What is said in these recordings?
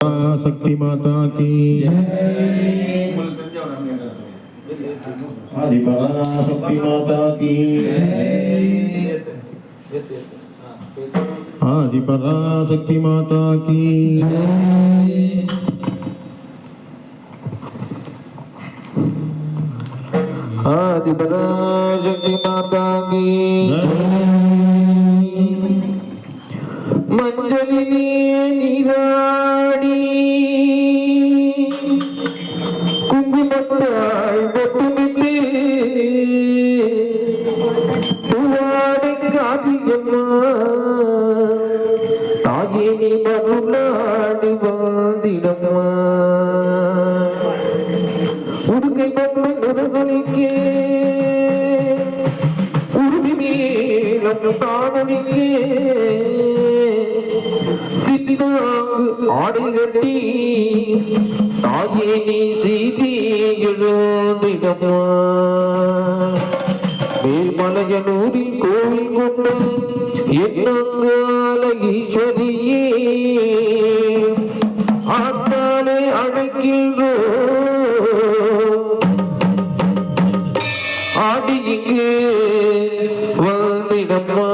शक्ति माता की आदि पराशक्ति माता की आदि पराशक्ति माता की आदि पराशक्ति माता की मंजलिनी नीराड़ी कुंकुमत्ताय बत्तुमिट्टे तुवाडे कादियम्मा ताये नी मरुलाडी वंदिडम्मा उडुकै बम्मे नुरसुनिक्के उडुमिनी रत्तानुनिक्के ஆடுகட்டி தாயே நீ செய்தி எழுந்திடமா மேல்மலையனூரில் கோவில் கொண்டு என்னங்கால ஈஸ்வரியே ஆத்தாலே அழைக்கின்றோ ஆடி இங்கு வந்திடம்மா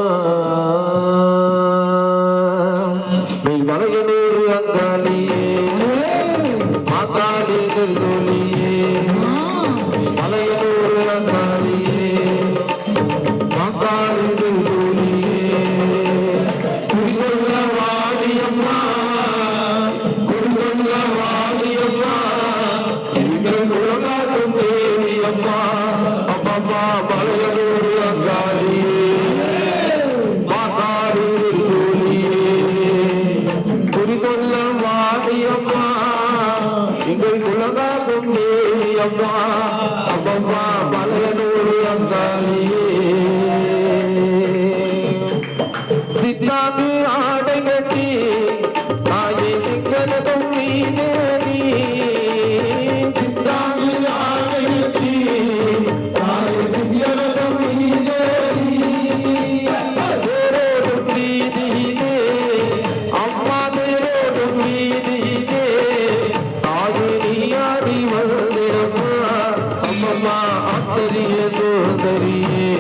மலையனூர் அங்காளியே மாக்காளி திருதொலியே மலையனூர் அங்காளியே மாக்காளி திருதொலியே குடிகொள்ள வாடியம்மா குடிகொள்ள வாடியம்மா எங்கள் உலகாக்கும் தேவியம்மா அம்மம்மா மலையனூர் அங்காளியே மாக்காளி திருதொலியே குடிகொள்ள வாடியம்மா எங்கள் உலகாகும் தேவியம்மா அம்மம்மா மலையனூர் அங்காளியே சித்தாங்கு ஆடை கட்டி தாயே சிங்கனதும் மீதேறி சித்தாங்கு ஆடை கட்டி தாயே சிங்கனதும் மீதேறி தேரோடும் வீதியிலே அம்மா தேரோடும் வீதியிலே தாயே நீ ஆடி வந்திடம்மா அம்மம்மா ஆத்தரிய சோதரியே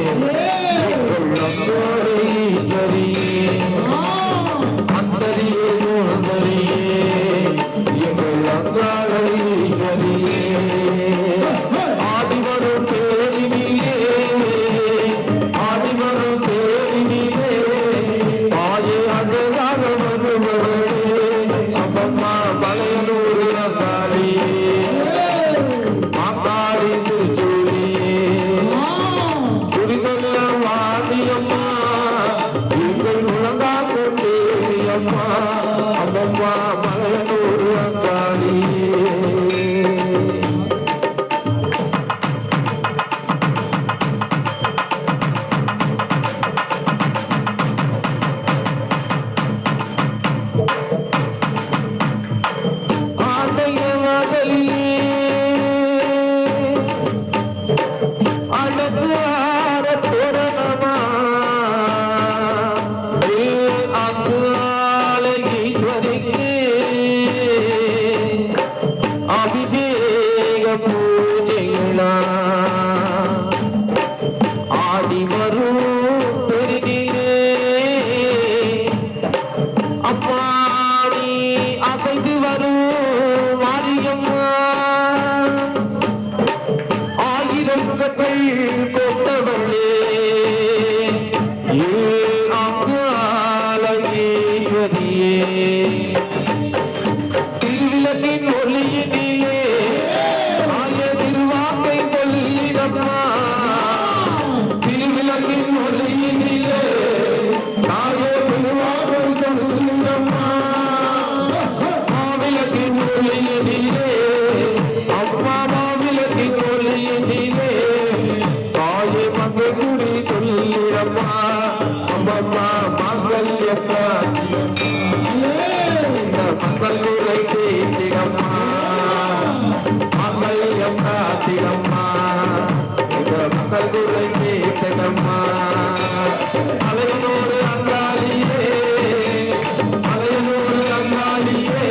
அந்தரியே சோதரியே எங்கள் அங்காளீஸ்வரியே ஆடி வரும் தேவினிலே ஆடி வரும் தேவினிலே தாயே அழகாக வருவரே அம்மம்மா மலையனூர் அங்காளியே மாக்காளி திருச்சூரியே குடிகொள்ள வாடியம்மா எங்கள் உலகாக்கும் தேவியம்மா அம்மம்மா மலையனூர் அங்காளியே ஆண்டைய மகளிலே அழகு ஆர தோரணமா அங்கு ஆலயீஸ்வரிக்கு அபிஷேக பூஜைகளா ஆடி வரும் பெருகிலே அப்பாடி அசைந்து வரும் மாரியம்மா ஆயிரம் முகங்கள் கொண்டவளே அங்காளீஸ்வரியே திருவிளக்கின் ஒளியினிலே ஆய திருவாக்கை கொள்ளிடம்மா திருவிளக்கின் ஒளியினிலே ஆய திருவாக்கை கொள்ளிடம்மா மாவிளக்கின் ஒளியினிலே அம்மா மாவிளக்கின் ஒளியினிலே தாயே மங்கள் குடி சொல்லிடம்மா அம்மம்மா மங்கல்யக்கா மங்கள் குறை கேட்டிடம்மா மங்கல்யம் காத்திடம்மா மங்கள் குறை கேட்டிடம்மா மலையனூர் அங்காளியே மலையனூர் அங்காளியே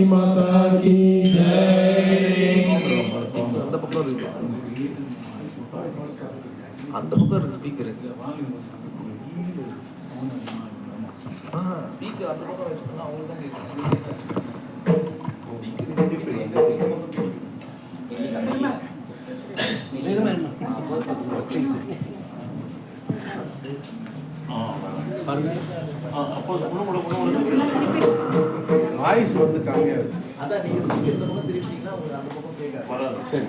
பராசக்தி மாதா கி அந்த பக்கம் இருக்கு, அந்த பக்கம் இருக்கு ஸ்பீக்கர். ஸ்பீக்கர் அந்த பக்கம் வச்சுக்கணும், அவங்களுக்கு தான் வாய்ஸ் வந்து கம்மியாக இருக்கு. அதான் நீங்க ஸ்பீக்கர் இந்த பக்கம் திருப்பிட்டீங்கன்னா உங்களுக்கு அந்த பக்கம் கேட்காது. சரி,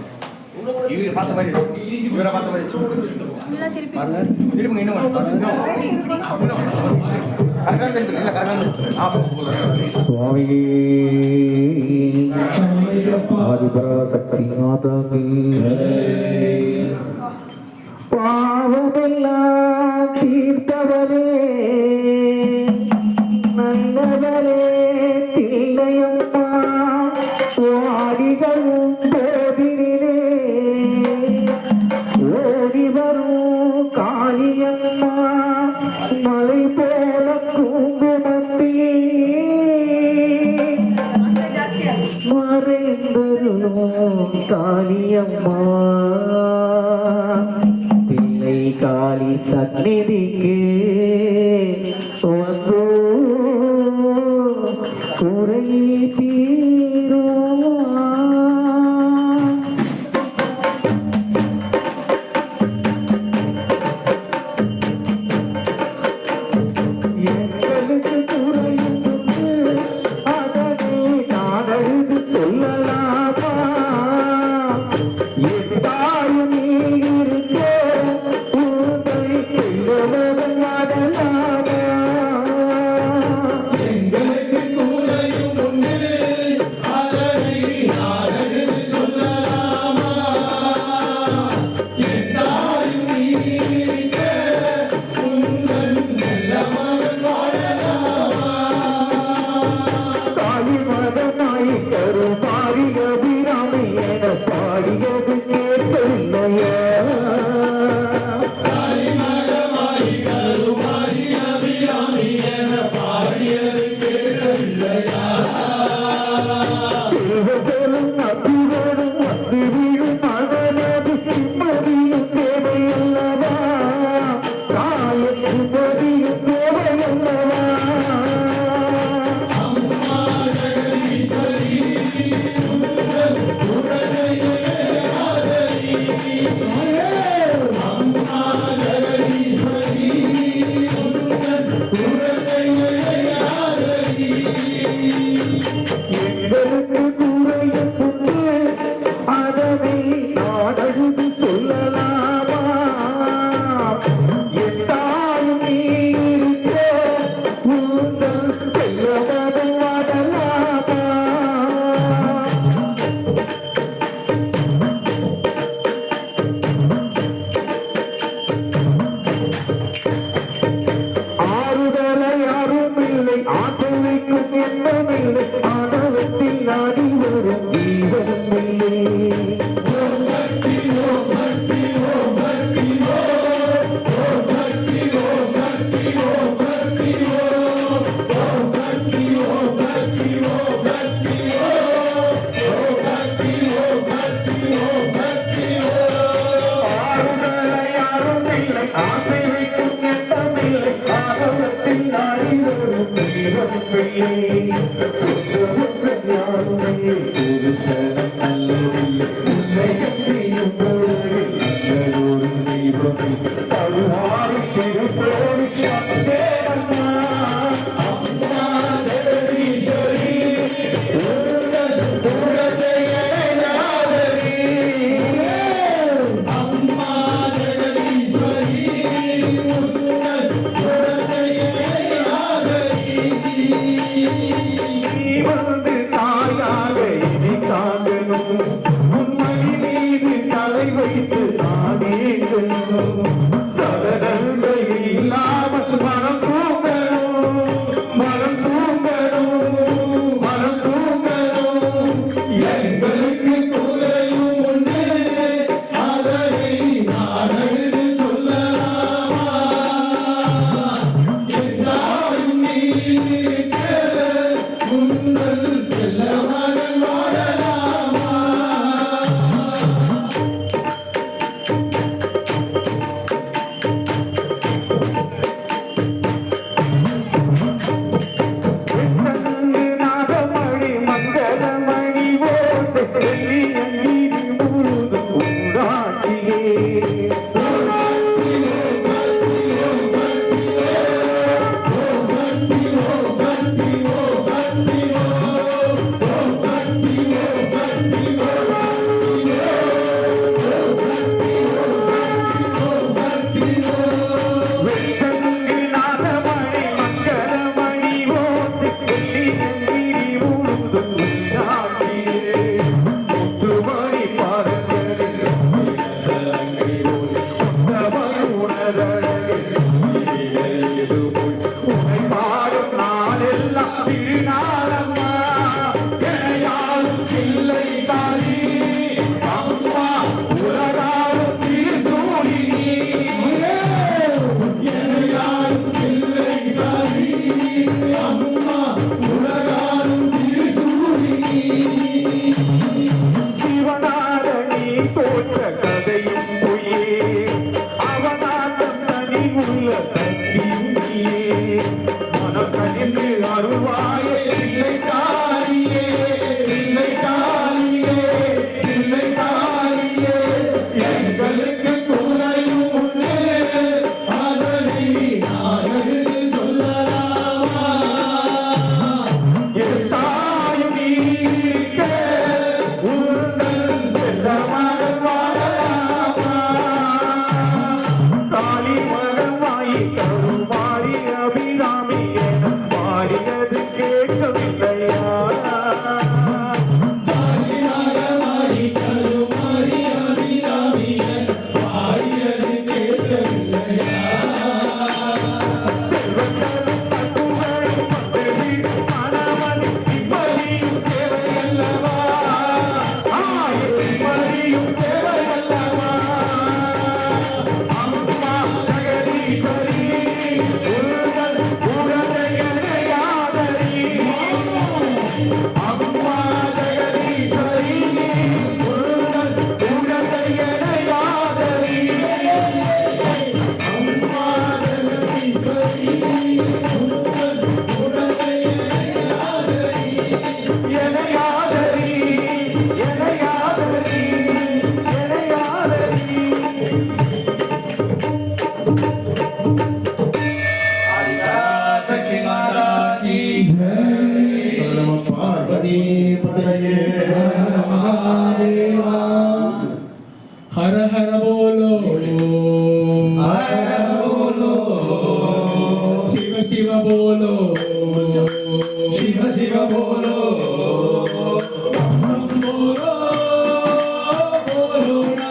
இவரை பார்த்த மாதிரி வச்சு, இவரை பார்த்த மாதிரி வச்சு பாருங்க. திரும்பி இன்னும் பாருங்க, கரெக்டாக திருப்பி, இல்லை கரெக்டாக சுவாமி ஆதிபராசக்தி மாதா கி பாவமெல்லாம் தீர்த்தவரே நல்லவரே தில்லையம்மா வாடிகளும் போதினிலே ஓடி வரும் காளியம்மா மலை போல குங்குமத்தியே மறைந்தருளும் காளியம்மா பிள்ளை காளி சந்நிதிக்கு வந்தோ குறை தீருமா. எங்களுக்கு குறையும் அதனை நாடெழுது சொல்லலாமா? எத்தாயும் நீ இருக்க உன்னை செல்வதன் வாடலாமா? எங்களுக்கு குறையும் அதனை நாடெழுது சொல்லலாமா? எத்தாயும் நீ இருக்க காளி மதனாய் கரும் பாரிக வீராமை என பாடியது கேட்கவில்லையா? செல்வதோறும் அத்திவோடும் வந்து வீழும் மகனது சிம்மதியும் தேவையல்லவா? தாயத்தின் மதியும் தேவையல்லவா? எங்களுக்கு குறையும் புண்ணு அதனை நாடழுது சொல்லலாமா? எத்தாயும் நீ இருக்க உங்கள் செல்லவதை வாடலாமா? ஆறுதலை யாரும் இல்லை, ஆற்றல் வைக்கும் எண்ணமில்லை, ஆணவத்தில் நாடி வரும் தீபம் இல்லை. ஆறுதலை யாரும் இல்லை, ஆசை வைக்கும் எண்ணமில்லை, ஆணவத்தில் நாடி வரும் தீபம் இல்லை. சுத்தமும் ஞானமே ஒரு சனம் நல்லதில்லை, உன்னை எண்ணியும் பொழுது நல்லதொரு தீபமே தருவாரி திருப்போருக்கு அந்தே அம்மா. அம்மா ஜெகதீஸ்வரி உங்கள் குலத்தை என்னாதரி. அம்மா ஜெகதீஸ்வரி உங்கள் குலத்தை என்னாதரி. அருள்வாயே இல்லை தாரியே இல்லை தாரியே இல்லை தாரியே எங்களுக்கு துணையும் உண்டு அதனை நானது சொல்லலாமா என் தாயும் நீக்க உங்கள் செல்லமாக வாழலாமா காளி மகமாயி கருமாரி அபிராமி என பாடினது கேட்கவில்லையா हर हर बोलो शिव शिव बोलो शिव शिव बोलो बोलो बोलो बोलो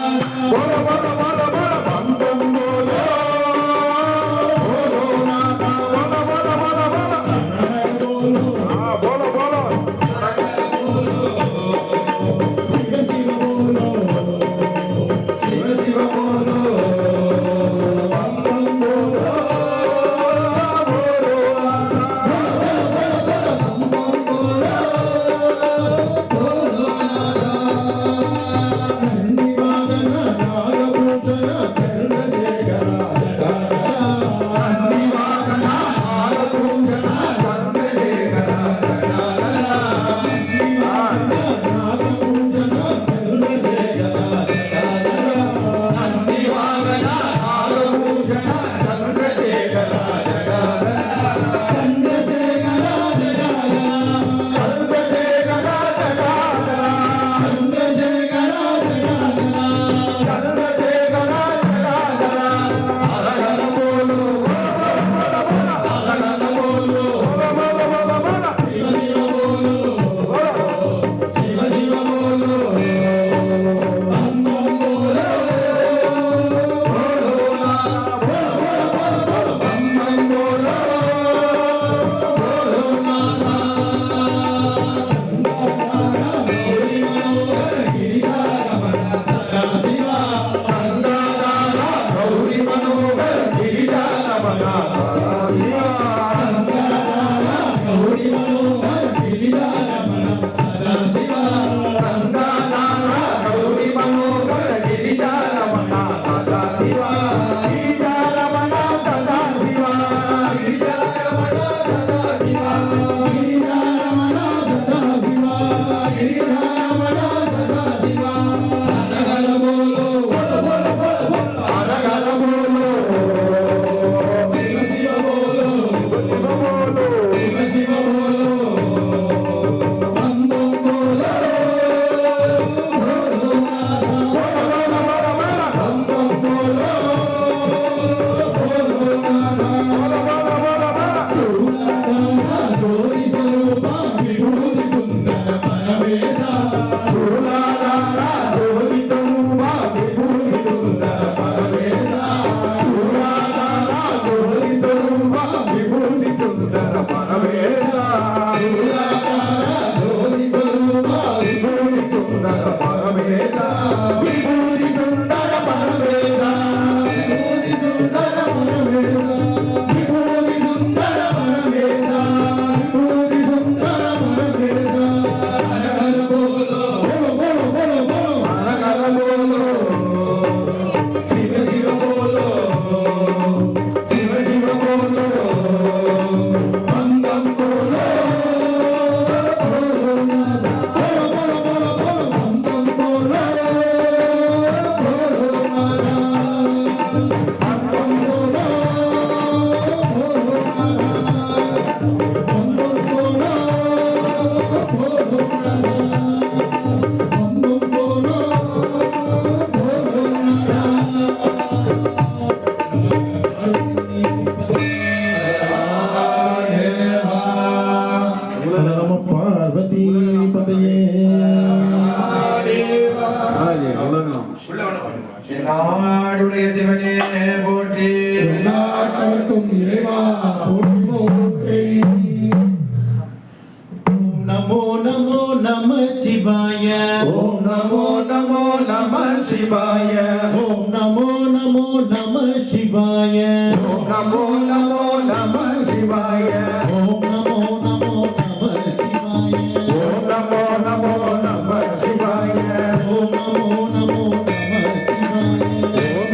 ஓம் நமோ நமோ நம சிவாய ஓம் நமோ நமோ நம சிவாய ஓம் நமோ நமோ நம சிவாய ஓம் நமோ நமோ நம சிவாய ஓம் நமோ நமோ நம சிவாய ஓம்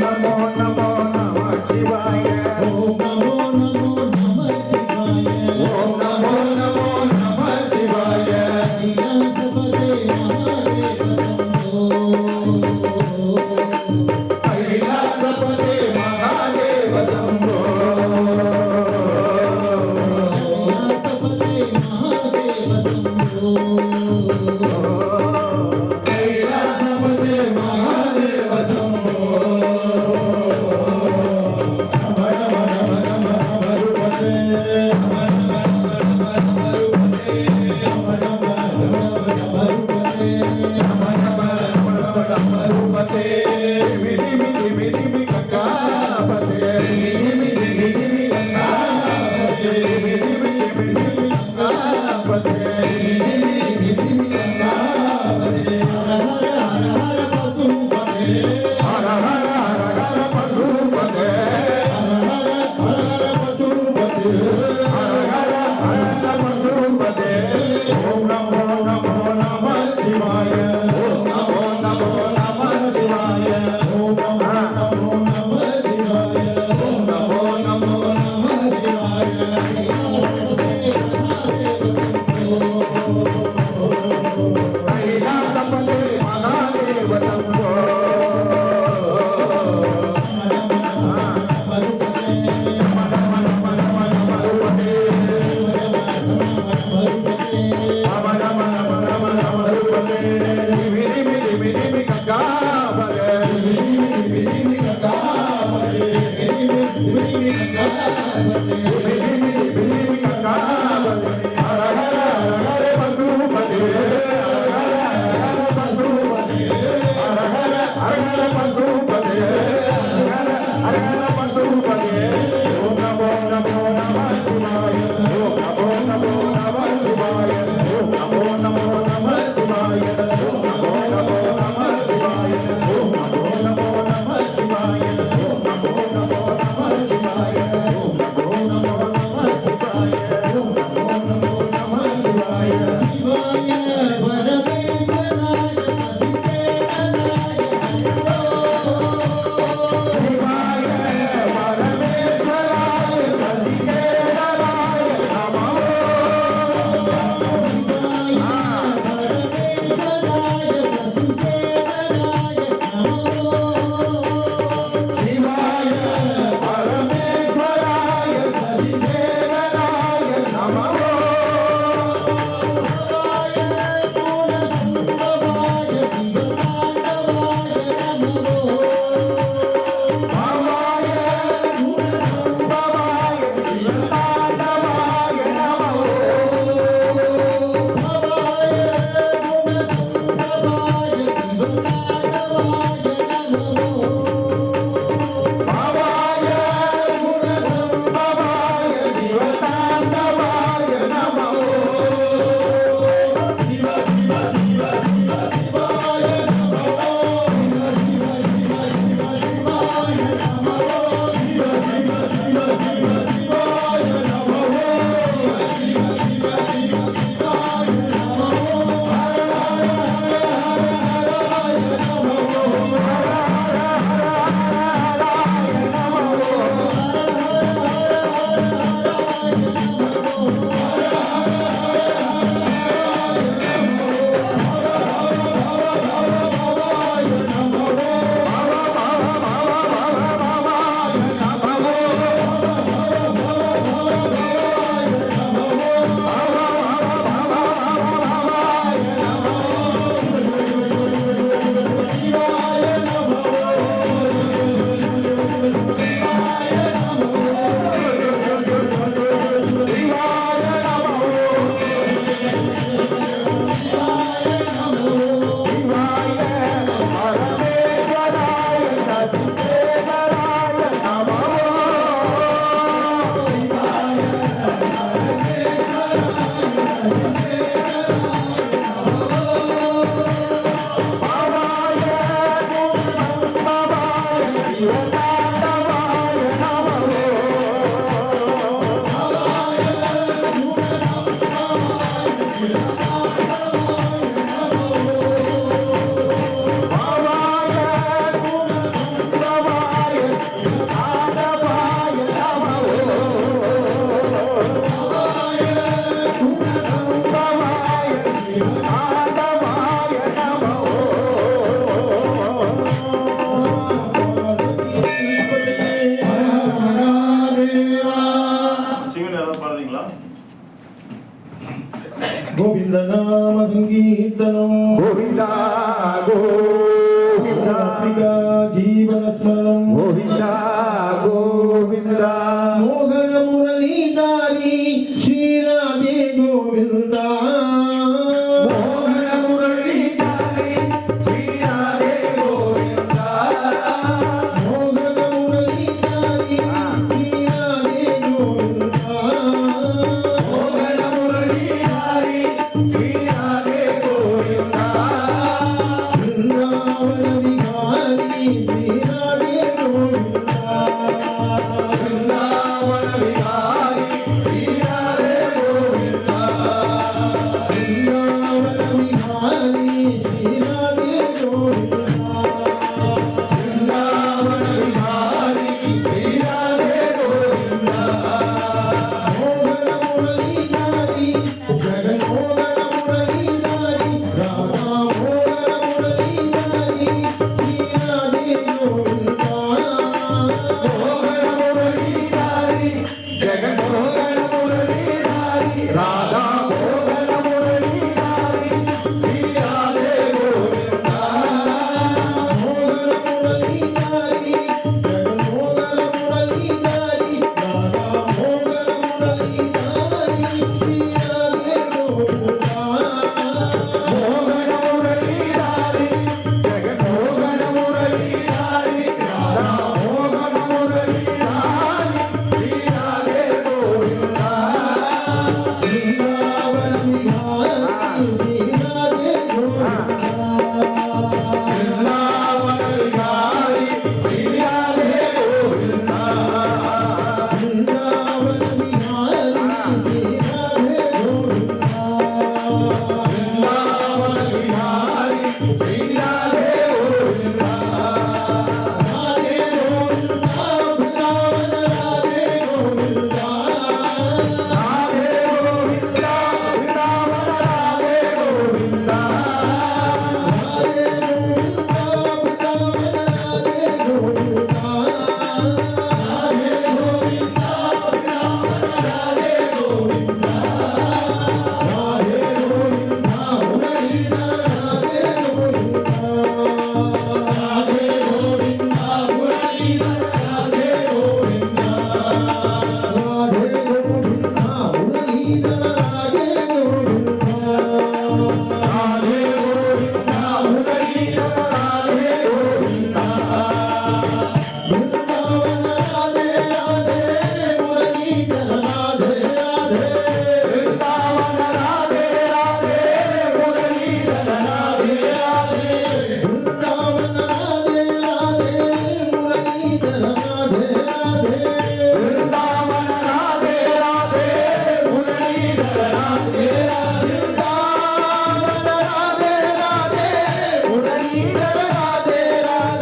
நமோ நமோ நம சிவாய ஓம் நமோ நமோ நம சிவாய ஓம் நமோ நமோ நம சிவாய கைலாசபதே மகாதேவ சம்போ சிவன் யாராவது பாடுறீங்களா? கோவிந்த நாம சங்கீர்த்தனம் கோவிந்தா கோவிந்தா ஜீவன ஸ்மரணம் கோவிந்தா கோவிந்தா மோகன முரளிதாரி ஸ்ரீராதே கோவிந்தா மோகன முரளிதாரி ஸ்ரீராதே கோவிந்தா மோகன முரளிதாரி ஸ்ரீராதே கோவிந்தா மோகன முரளிதாரி ஸ்ரீராதே கோவிந்தா பிருந்தாவன விகாரி ஸ்ரீராதே கோவிந்தா பிருந்தாவன விகாரி ஸ்ரீராதே கோவிந்தா பிருந்தாவன விகாரி ஸ்ரீராதே கோவிந்தா பிருந்தாவன விகாரி ஸ்ரீராதே கோவிந்தா மோகன முரளிதாரி ஜெகன்மோகன முரளிதாரி ராதா மோகன முரளிதாரி ஸ்ரீராதே கோவிந்தா மோகன முரளிதாரி ஜெகன்மோகன முரளிதாரி ராதா மோகன முரளிதாரி ஸ்ரீராதே கோவிந்தா மோகன முரளிதாரி ஜெகன்மோகன முரளிதாரி ராதா மோகன முரளிதாரி ஸ்ரீராதே கோவிந்தா மோகன முரளிதாரி ஜெகன்மோகன முரளிதாரி ராதா மோகன முரளிதாரி ஸ்ரீராதே கோவிந்தா பிருந்தாவன விகாரி ஸ்ரீராதே கோவிந்தா பிருந்தாவன விகாரி ஸ்ரீராதே கோவிந்தா பிருந்தாவன விகாரி ஸ்ரீராதே கோவிந்தா பிருந்தாவன விகாரி ஸ்ரீராதே கோவிந்தா ராதே கோவிந்தா பிருந்தாவன ராதே கோவிந்தா ராதே கோவிந்தா பிருந்தாவன ராதே கோவிந்தா ராதே கோவிந்தா பிருந்தாவன ராதே கோவிந்தா ராதே கோவிந்தா பிருந்தாவன ராதே கோவிந்தா ராதே கோவிந்தா முரளிதர ராதே கோவிந்தா ராதே கோவிந்தா முரளிதர ராதே கோவிந்தா ராதே கோவிந்தா முரளிதர ராதே கோவிந்தா ராதே கோவிந்தா முரளிதர ராதே கோவிந்தா பிருந்தாவன ராதே ராதே முரளிதர ராதே ராதே பிருந்தாவன ராதே ராதே முரளிதர ராதே ராதே பிருந்தாவன ராதே ராதே முரளிதர ராதே ராதே பிருந்தாவன ராதே ராதே முரளிதர ராதே ராதே பிருந்தாவன ராதே ராதே முரளிதர ராதே ராதே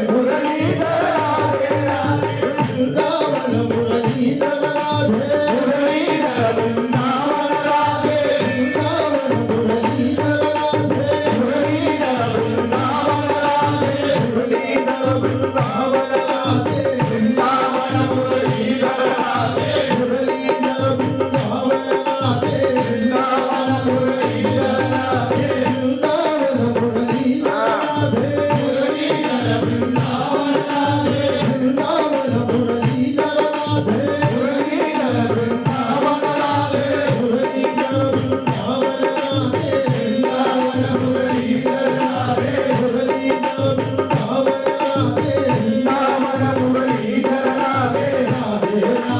முரளிதர ராதே ராதே பிருந்தாவன முரளிதர ராதே முரளிதர பிருந்தாவன ராதே பிருந்தாவன முரளிதர ராதே முரளிதர பிருந்தாவன ராதே முரளிதர பிருந்தாவன ராதே பிருந்தாவன முரளிதர ராதே முரளிதர பிருந்தாவன ராதே பிருந்தாவன முரளிதர ராதே பிருந்தாவன முரளிதர ராதே முரளிதர பிருந்தாவன ராதே பிருந்தாவன முரளிதர ராதே முரளிதர பிருந்தாவன ராதே முரளிதர பிருந்தாவன ராதே பிருந்தாவன முரளிதர ராதே முரளிதர பிருந்தாவன ராதே பிருந்தாவன முரளிதர ராதே ராதே ராதே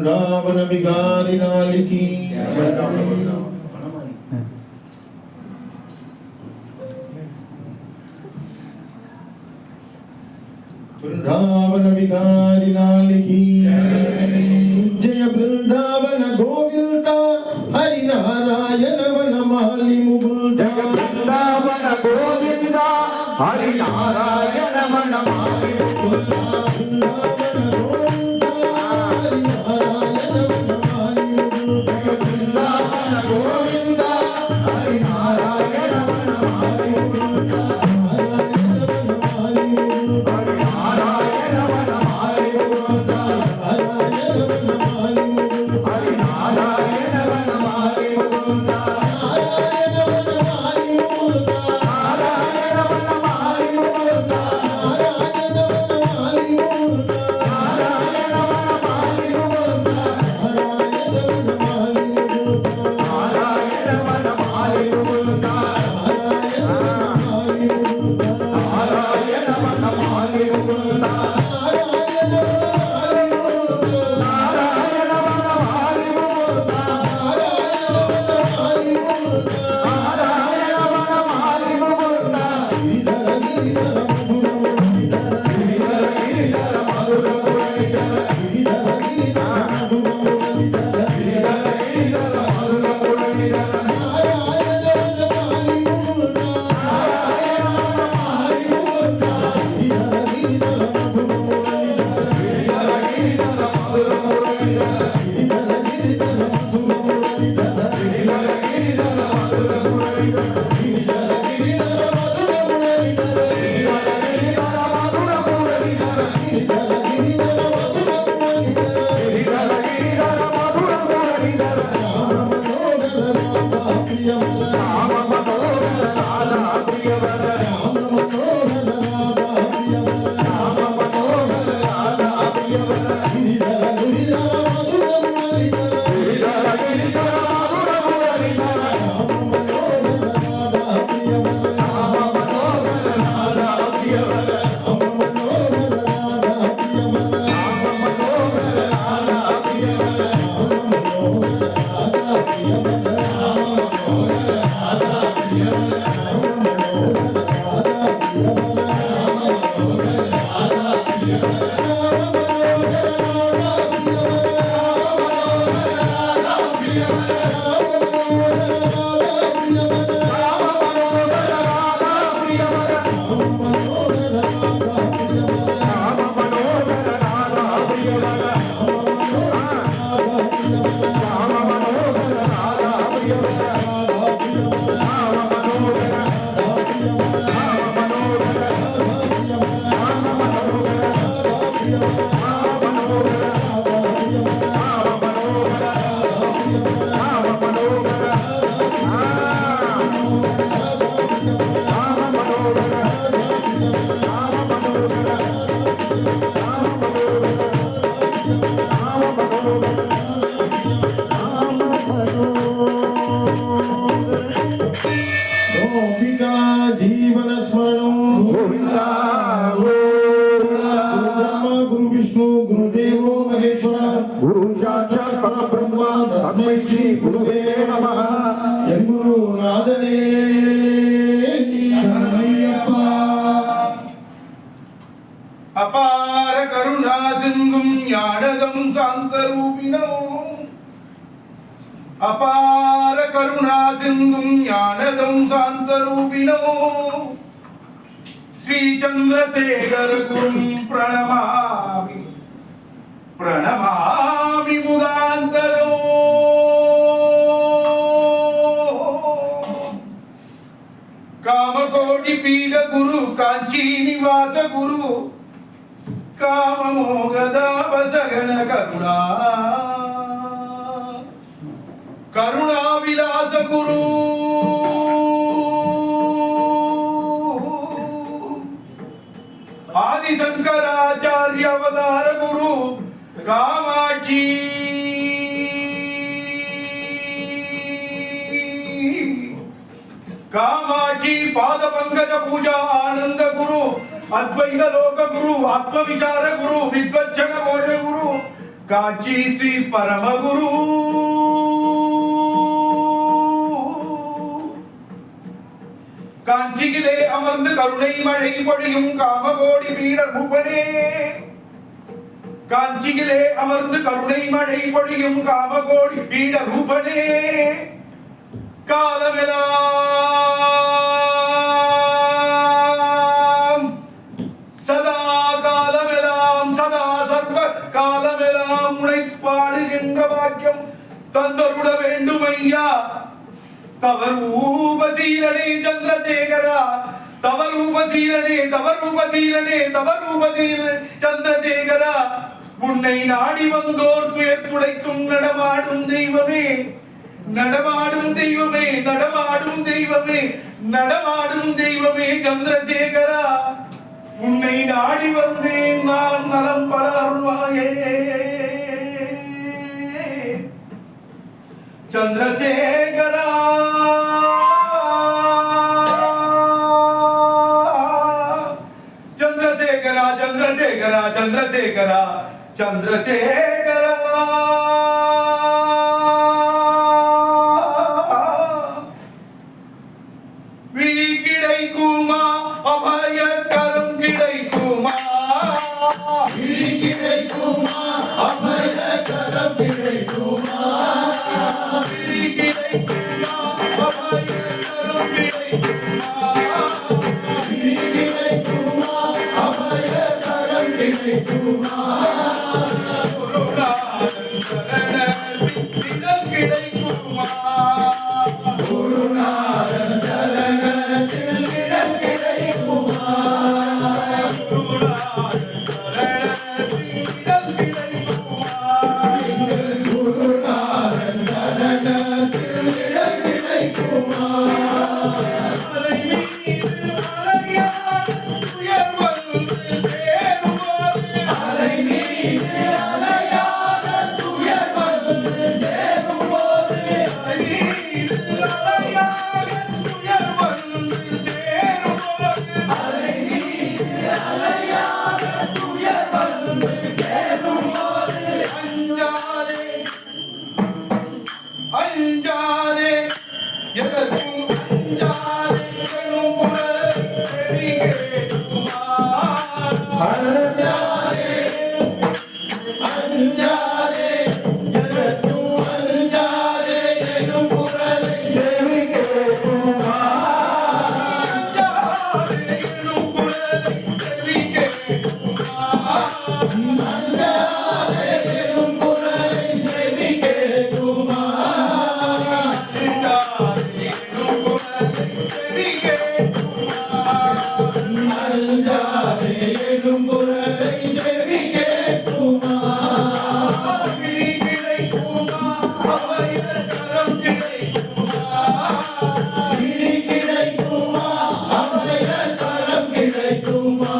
वृंदावन बिहारी लाल की वृंदावन बिहारी लाल की जय वृंदावन गोविंदा हरि नारायण वनमाली मुकुंदा वृंदावन गोविंदा हरि नारायण वनमाली मुकुंदा वृंदावन गोविंदा हरि नारायण वनमाली मुकुंदा हरि नारायण वनमाली मुकुंदा हरि नारायण वनमाली मुकुंदा गोपिका जीवन स्मरणं गोविंदा ब्रह्मा गुरु विष्णु गुरुदेवो महेश्वरा गुरु साक्षात् परब्रह्म तस्मै श्री गुरुवे नमः என் குரு நாதனே சரணமையப்பா. அபார கருணா சிந்தும் ஞானதம் சாந்தரூபிணோ அபார கருணா சிந்தும் ஞானதம் சாந்தரூபிணோ ஸ்ரீ சந்திரசேகர குரும் பிரணமாமி பிரணமாமி முதாந்தரோ कामकोटि पीठ गुरु कांची निवास गुरु काम मोगदापसगन करुणा करुणा विलास गुरु आदि शंकराचार्य अवतार गुरु कामाक्षी कामाक्षी पाद पंकज पूजा आनंद गुरु अद्वैत लोक गुरु आत्म विचार गुरु विद्वज्जन भोज गुरु காஞ்சி ஸ்ரீ பரமகுரு காஞ்சியிலே அமர்ந்து கருணை மழை பொழியும் காமகோடி பீடர் பூபனே காஞ்சியிலே அமர்ந்து கருணை மழை பொழியும் காமகோடி பீடர் பூபனே காலமெல்லாம் சதா காலமெல்லாம் சதா சர்வ காலமெல்லாம் உழைப்பாடுகின்ற பாக்கியம் தந்தருட வேண்டும் ஐயா தவரூபசீலனே சந்திரசேகரா தவரூபசீலனே சந்திரசேகரா உன்னை நாடி வந்தோர் துயர் துடைக்கும் நடமாடும் தெய்வமே நடமாடும் தெய்வமே நடமாடும் தெய்வமே நடமாடும் தெய்வமே சந்திரசேகரா உன்னை நாடி வந்தேன் நான் நலம் பல அருள்வாயே சந்திரசேகரா சந்திரசேகரா சந்திரசேகரா சந்திரசேகரா சந்திரசேகரா விழி கிடைக்குமா அபயக்கரம் கிடைக்குமா விழி கிடைக்குமா அபயக்கரம் கிடைக்குமா விழி கிடைக்குமா அபயக்கரம் கிடைக்குமா விழி கிடைக்குமா அபயக்கரம் கிடைக்குமா குருநாதன் சரணத்தில் இடம் கிடைக்குமா குருநாதன் சரணத்தில் இடம் கிடைக்குமா அலை மீது அலையாத துயர் வந்து சேரும்போது அலை மீது அலையாத துயர் வந்து சேரும்போது அஞ்சாதே எதற்கும் அஞ்சாதே எனும் புலர் செவி கேட்குமா அஞ்சாதே அஞ்சாதே எதற்கும் அஞ்சாதே எனும் குரலை செவி கேட்குமா அஞ்சாதே எனும் புலர் செவி கேட்குமா அஞ்சாதே எனும் குரலை செவி கேட்குமா அஞ்சாதே எனும் புலர் செவி கேட்குமா அஞ்சாதே எனும் குரலை செவி கேட்குமா விழி கிடைக்குமா அபயக்கரம் கிடைக்குமா விழி கிடைக்குமா அபயக்கரம் கிடைக்குமா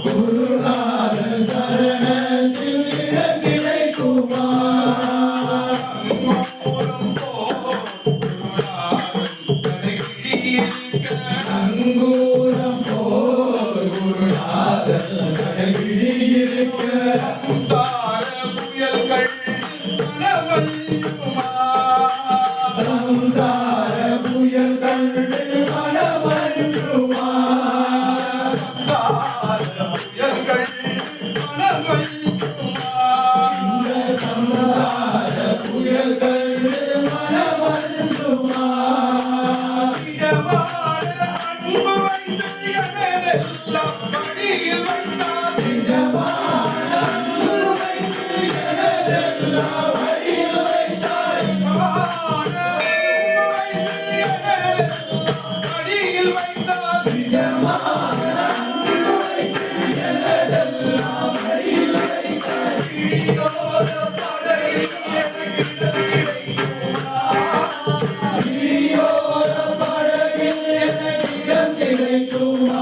குருநாதன் சரணத்தில் இடம் கிடைக்குமா அங்கூரம் போல் குருநாதன் கடைபிடிக்க சம்சார புயல் கண்டு மனமருமா இந்த சம்சார புயல் கண்டு மனமருமா நிஜமான அன்பு வைத்து எனதெல்லாம் வழியில் வைத்தாய் நிஜமான அன்பு வைத்து எனதெல்லாம் வழியில் வைத்தாய் இனியோர படகில் எனக்கு இடம் கிடைக்குமா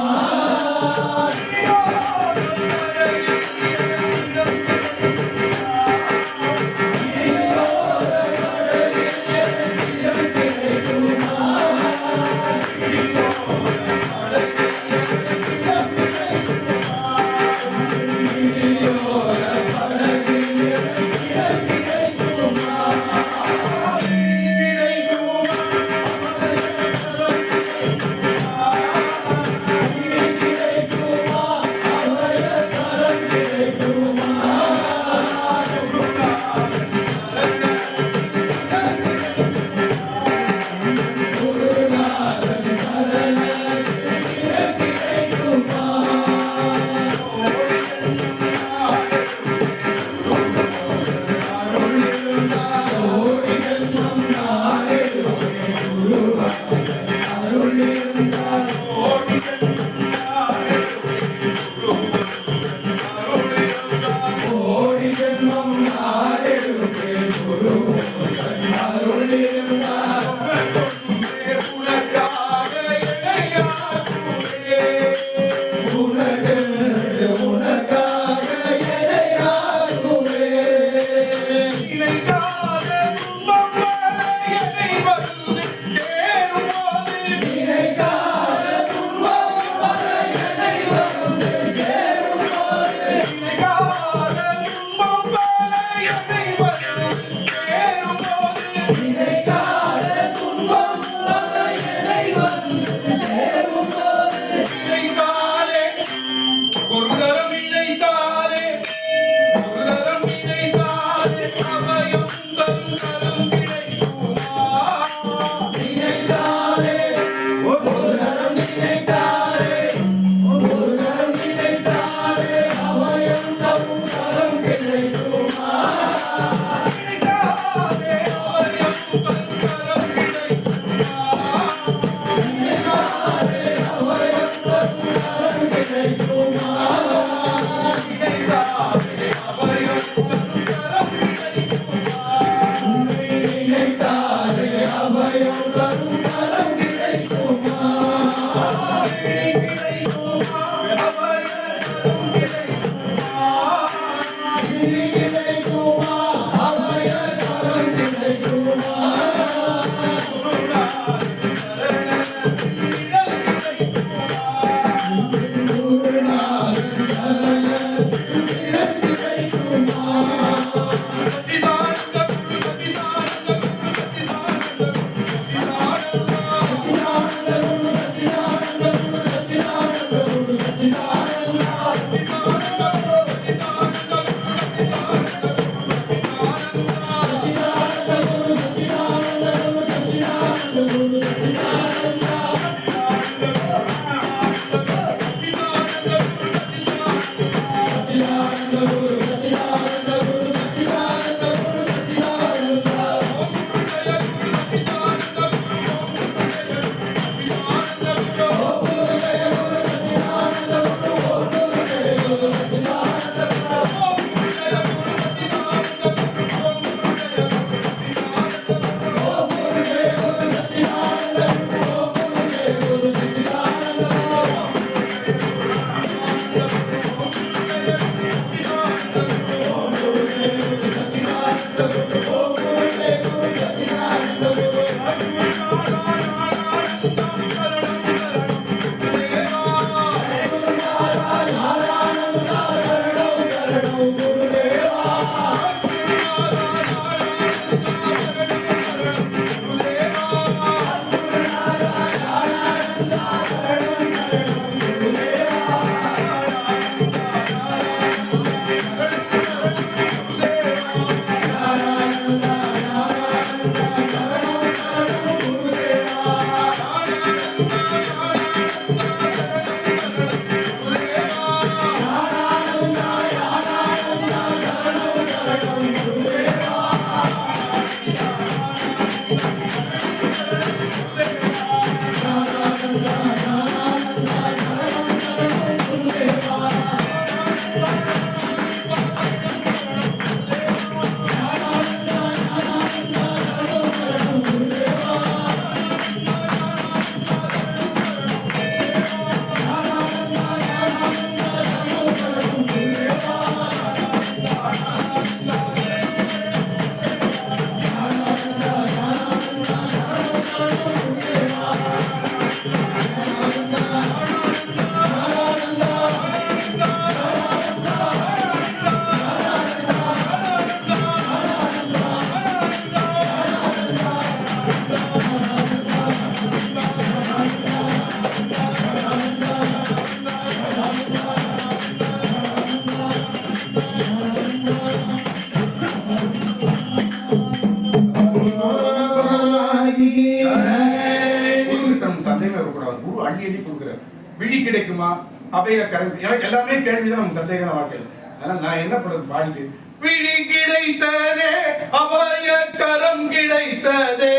விழி கிடைக்குமா அபய கரம் எனக்கு எல்லாமே கேள்விதான் நம்ம சந்தேகம் வாழ்க்கை. அதனால நான் என்ன பண்றது பாடிக்கு விழி கிடைத்ததே அபய கரம் கிடைத்ததே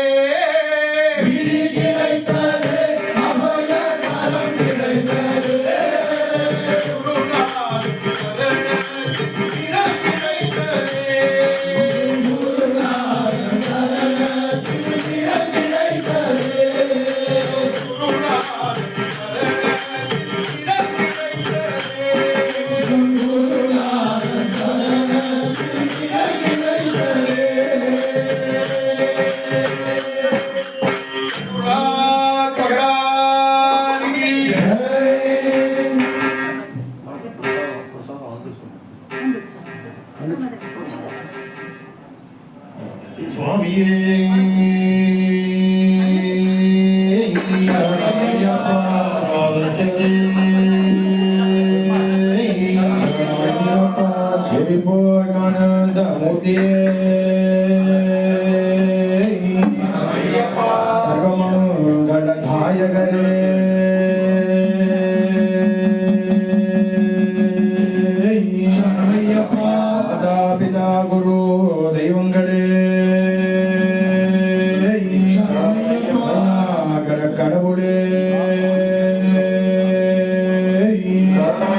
விழி கிடைத்ததே அபய கரம் கிடைத்ததே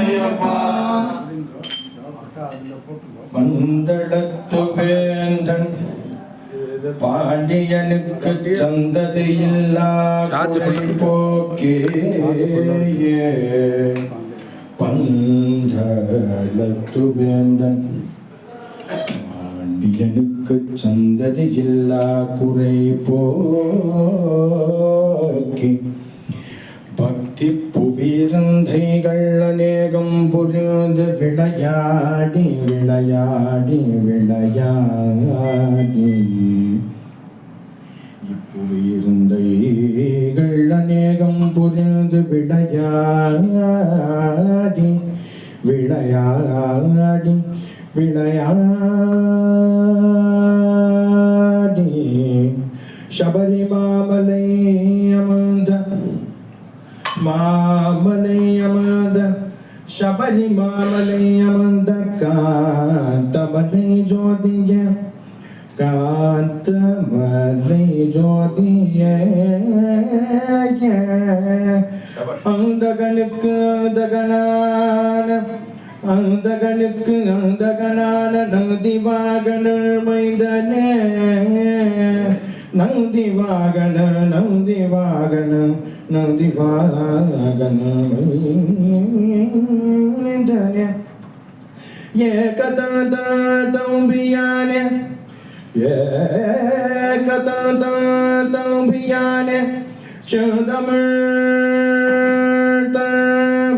ஐயப்பா வந்தளத்து வேந்தன் பாண்டியனுக்கு சந்ததியில்லா குறை போக்கே பந்தளத்து வேந்தன் பாண்டியனுக்கு சந்ததியில்லா குறை போக்கி பக்தி புவிரந்தைகள் அநேகம் புரிந்து விளையாடி விளையாடி விளையாடி இப்புவிருந்தைகள் அநேகம் புரிந்து விளையாடி விளையாடி விளையாடி சபரிமாமலை அமர்ந்த மாமலை அமர்ந்த சபரிமாமலை அமர்ந்த காந்தமலை ஜோதிய காந்தமலை ஜோதிய அந்தகனுக்கு அந்தகனான அந்தகனுக்கு அந்தகனான நந்திவாகன மைந்தனே நந்திவாகன நந்திவாகன நந்திவாகன மைந்தனே ஏகதந்தம்பியானே ஏகதந்தம்பியானே சுதமிழ்த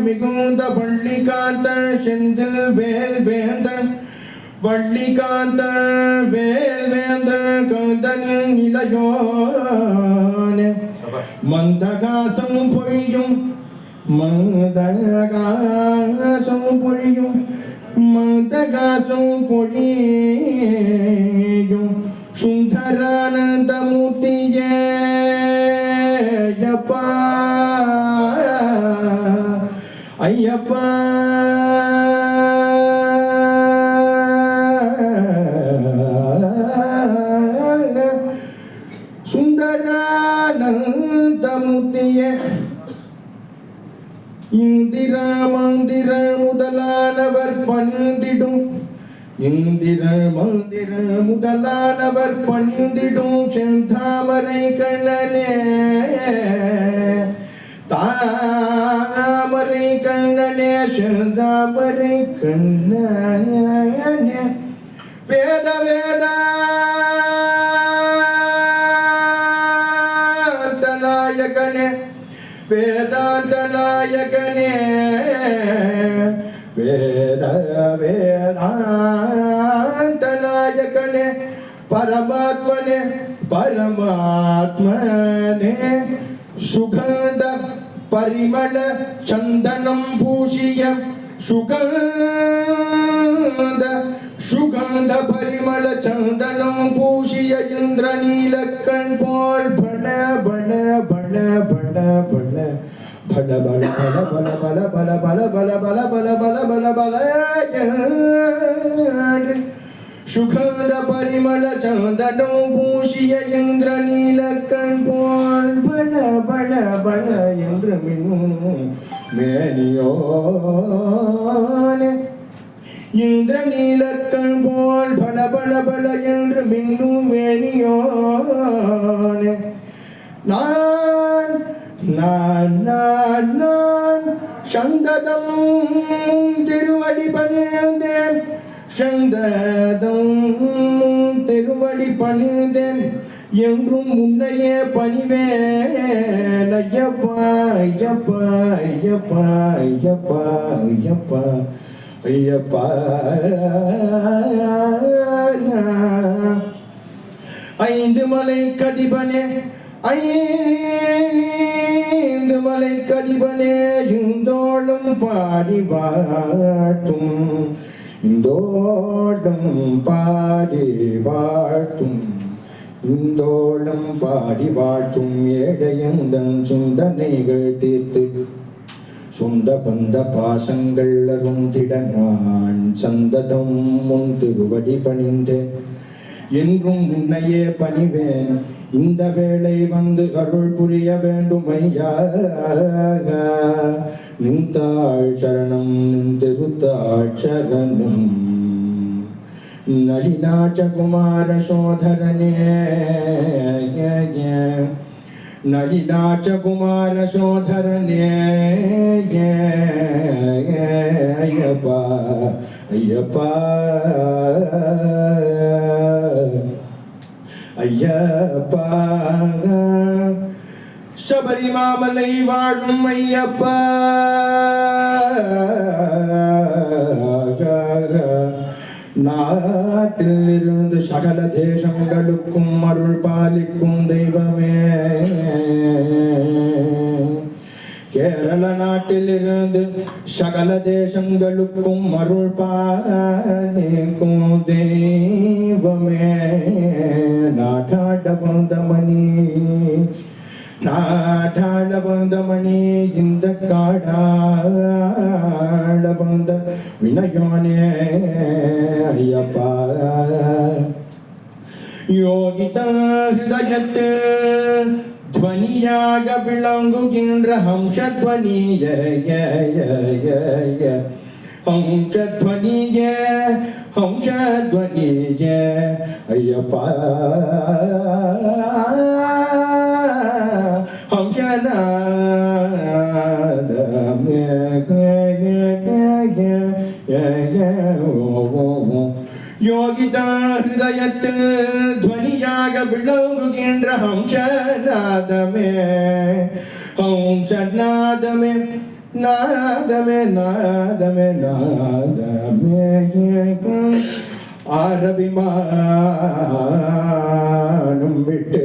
மிகுந்த பள்ளிகாந்த செந்தில் வேல் வேந்தன் வள்ளிகாந்த வேல் வேந்தன் கந்தனின் இளையோனே மந்தகாசம் பொழியும் மந்தகாசம் பொழியும் மந்தகாசம் பொழியும் சுந்தரானந்த மூர்த்தியே ஐயப்பா ஐயப்பா சுந்தரானந்த மூர்த்தியே இந்திர மந்திர முதலானவர் பணிந்திடும் இந்திர மந்திர முதலானவர் பணிந்திடும் செந்தாமரை கண்ணனே தாமரை கண்ணனே செந்தாமரை கண்ணனே வேத வேதாந்த நாயகனே வேதாந்த நாயகனே வேத வேதாந்த நாயகனே பரமாத்மனே பரமாத்மனே சுகந்த பரிமள சந்தனம் பூஷிய சுகந்த சுகந்த பரிமள சந்தனம் பூஷிய இந்திர நீலக்கண் போல் பட பட பட பட பட பட பல பல பல பல பல பல பல பல பல பல பல சுகந்த பரிமள சந்தனம் பூஷிய இந்திர நீலக்கண் போல் பல பல பல என்று மின்னும் மேனியோனே இந்திர நீலக்கண் போல் பல பல பல என்று மின்னும் மேனியோனே நான் நான் நான் நான் சந்ததம் திருவடி பணிந்தேன் சந்ததம் திருவடி பணிந்தேன் என்றும் முன்னையே பணிவேன் ஐயப்பா ஐயப்பா ஐயப்பா ஐயப்பா ஐயப்பா ஐயப்பா ஐந்து மலை கதிபனே ஐந்து மலை கதிபனே இந்தோளும் பாடி வாட்டும் இந்தோளும் பாடி வாழ்த்தும் இந்தோளும் பாடி வாழ்த்தும் ஏழையந்தன் சிந்தனைகள் தீர்த்து சொந்த பந்த பாசங்கள் அருந்திட நான் சந்ததம் முன் திருவடி பணிந்தேன் என்றும் உன்னையே பணிவேன் இந்த வேளை வந்து அருள் புரிய வேண்டும் ஐயா நின்றாள் சரணம் நின்றிருத்தாள் சரணம் நளினாச்ச குமார சோதரனே நளினாச்ச குமார சோதரனே ஐயப்பா ஐயப்பா ஐயப்பா சபரிமாமலை வாழும் ஐயப்பா நாட்டில் இருந்து சகல தேசங்களுக்கும் அருள் பாலிக்கும் தெய்வமே கேரள நாட்டில் இருந்து சகல தேசங்களுக்கும் அருள் பாலிக்கும் தெய்வமே நாட்டாட வந்தமணி நாட்டாட வந்தமணி இந்த காடாட வந்த வினயோனே ஐயப்பா யோகித ஹிருதயத்து ಧ್ವನಿಯಾಗ ವಿಳಂಗುಗಿಂದ್ರ ಹಂಸಧ್ವನಿಯ ಹಂಸಧ್ವನಿಯ ಹಂಸಧ್ವನಿಯ ಅಯ್ಯಪ್ಪ ಹಂಸನಾದ யோகிதா ஹிருதயத்தில் துவனியாக விளங்குகின்ற ஹம்சநாதமே ஹம்சநாதமே நாதமே நாதமே நாதமே ஆரபிமானம் விட்டு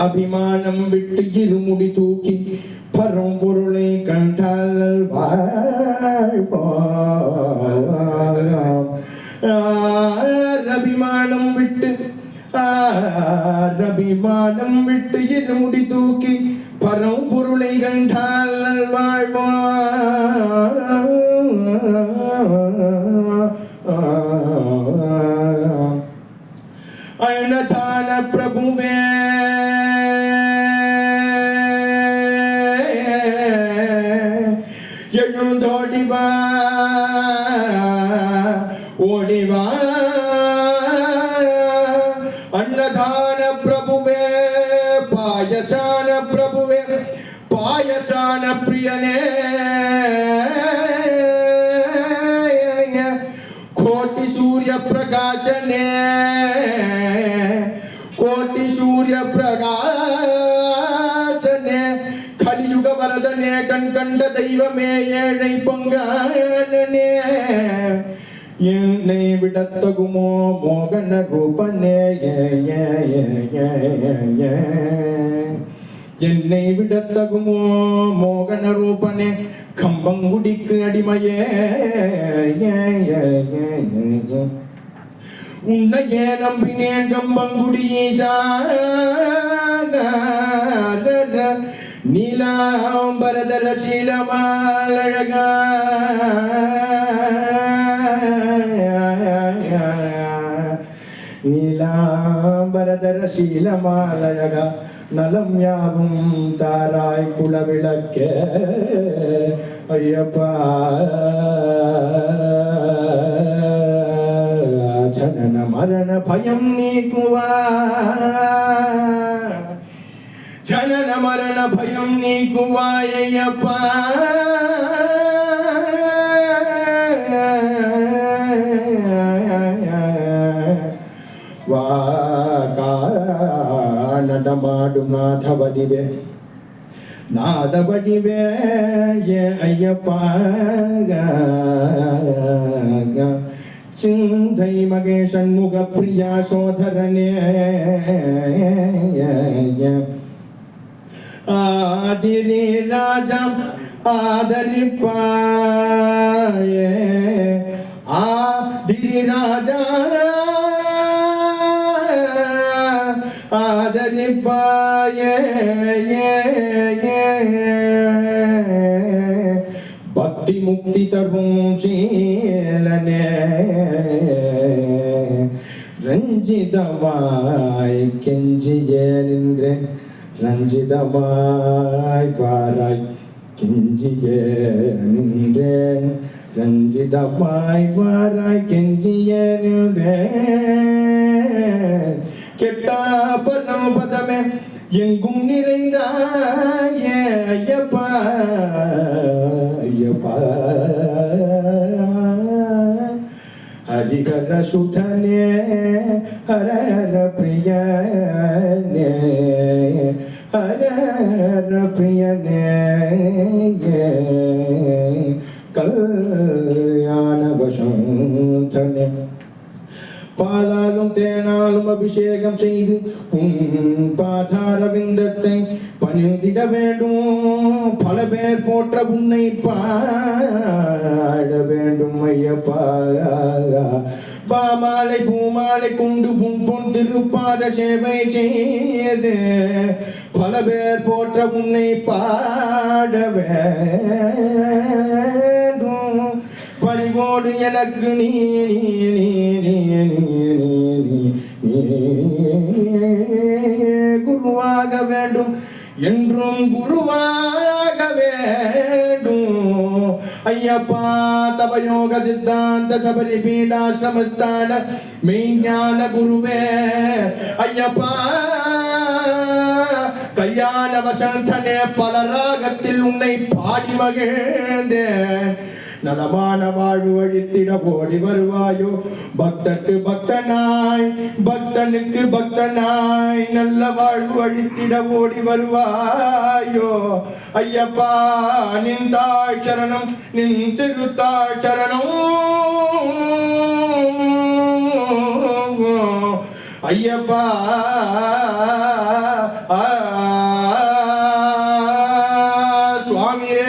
அபிமானம் விட்டு இருமுடி தூக்கி பரம் பொருளை கண்டால் அபிமானம் விட்டு இருமுடி தூக்கி பரம் பொருளை கண்டால் அன்னதான பிரபுவே எழுந்தோடிவா ஓடிவா அன்னதான பிரபுவே பாயசான பிரபுவே பாயசான பிரியனே கோட்டி சூரிய பிரகாசனே கோட்டி சூரிய பிரகாசனே கலியுக வரதனே கண் கண்ட தெய்வமே ஏழை பொங்கானே என்னை விடத்தகுமோ மோகன ரூபனே என்னை விடத்தகுமோ மோகன ரூபனே கம்பங்குடிக்கு அடிமையே உன்னையே நம்பினேன் கம்பங்குடி ஈசா நீலாம்பரதர சீலமாலழகா நீலாம்பரதர சீலமாலழகா நலம் யாவும் தாராய் குலவிளக்க ஐயப்பா ஜனன மரண பயம் நீக்குவா ஜனன மரண பயம் நீக்குவாயப்பா நடமாடும் நாதவடிவே நாதவடிவே ஐயப்பா சிந்தை மகேஷன் முக பிரியா சோதரனே ஆதிரி ராஜா ஆதரிப்பாயே ஆதிரி ராஜா ஆதரிப்பாயே பக்தி முக்தி தரும் சீலனே ரஞ்சிதமாய் கெஞ்சிய நின்றேன் ரஞ்சிதமாய் வாராய் கெஞ்சிய நின்றேன் ரஞ்சிதமாய் வாராய் கெஞ்சிய நின்றேன் கெட்டா பதம் பதமே எங்கும் நிறைந்தாய ஐயப்பா ஐயப்பா ஹரிஹர சுதனே ஹர ஹர பிரியனே ஹர ஹர பிரியனே கல்யாண வசந்தனே பாலாலும் தேனாலும் அபிஷேகம் செய்து பாதார விந்தத்தை பணிந்திட வேண்டும் பல பேர் போற்ற உன்னை பாட வேண்டும் ஐயப்பா பாமாலை பூமாலை கொண்டு பொன் திருப்பாத சேவை செய்து பல பேர் போற்ற உன்னை பாட வேண்டும் பணிவோடு எனக்கு நீ குருவாக வேண்டும் என்றும் குருவாக வேண்டும் ஐயப்பா தவயோக சித்தாந்த சபரி பீடாசிரமஸ்தான மெய்ஞான குருவே ஐயப்பா கல்யாண வசந்தனே பல ராகத்தில் உன்னை பாடி மகிழ்ந்தேன் நலமான வாழ்வு அழித்திட ஓடி வருவாயோ பக்தனுக்கு பக்தனாய் நல்ல வாழ்வு அழித்திட ஓடி வருவாயோ ஐயப்பா நின்றாய் சரணம் நின் திருத்தாய் சரணம் ஐயப்பா சுவாமியே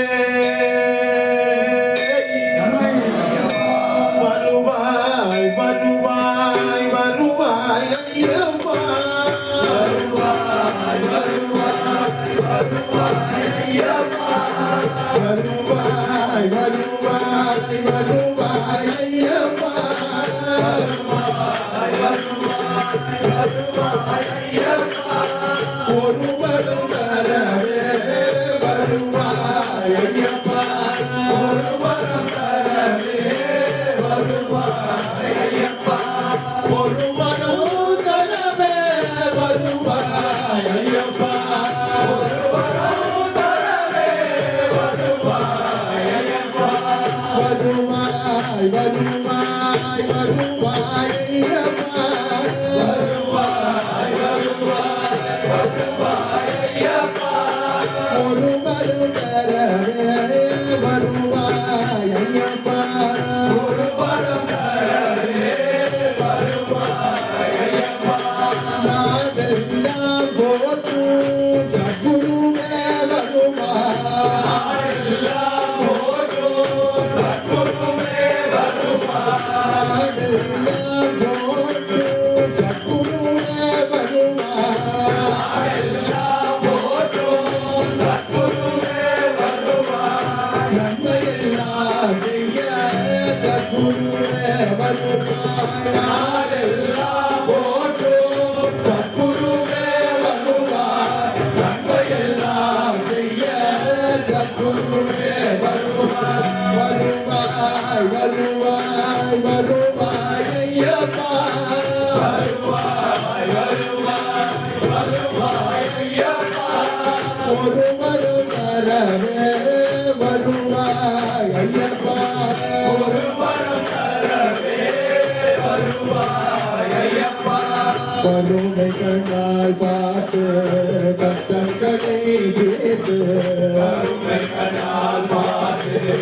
கருணை கண்ணால் பார்த்து கஷ்டங்களை தீர்த்து கருணை கண்ணால் பார்த்து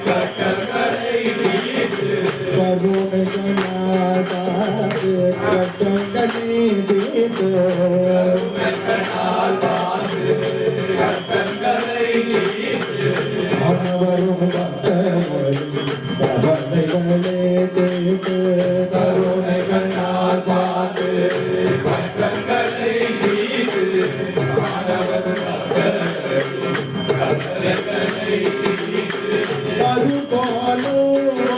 கஷ்டங்களை தீர்த்து கருணை கண்ணால் பார்த்து கஷ்டங்களை தீர்த்து கருணை கண்ணால் பார்த்து கஷ்டங்களை தீர்த்து அவரும் பக்தர்களும் கவலைகளே தீர்த்து கருணை கண்ணால் பார்த்து கஷ்டங்களை தீர்த்து மாணவர் கஷ்டங்களை தீர்த்து மறுபாலோடு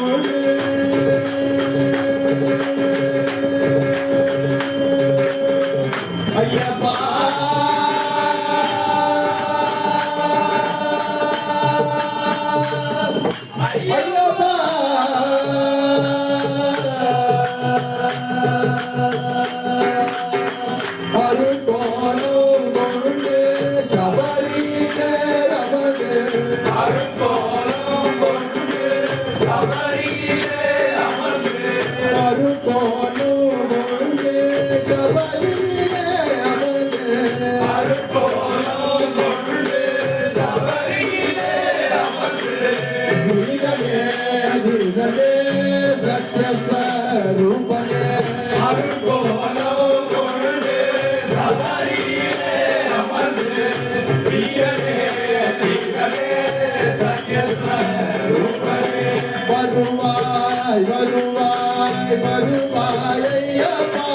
வருவாய் வருவாய் வருவாய் ஐயப்பா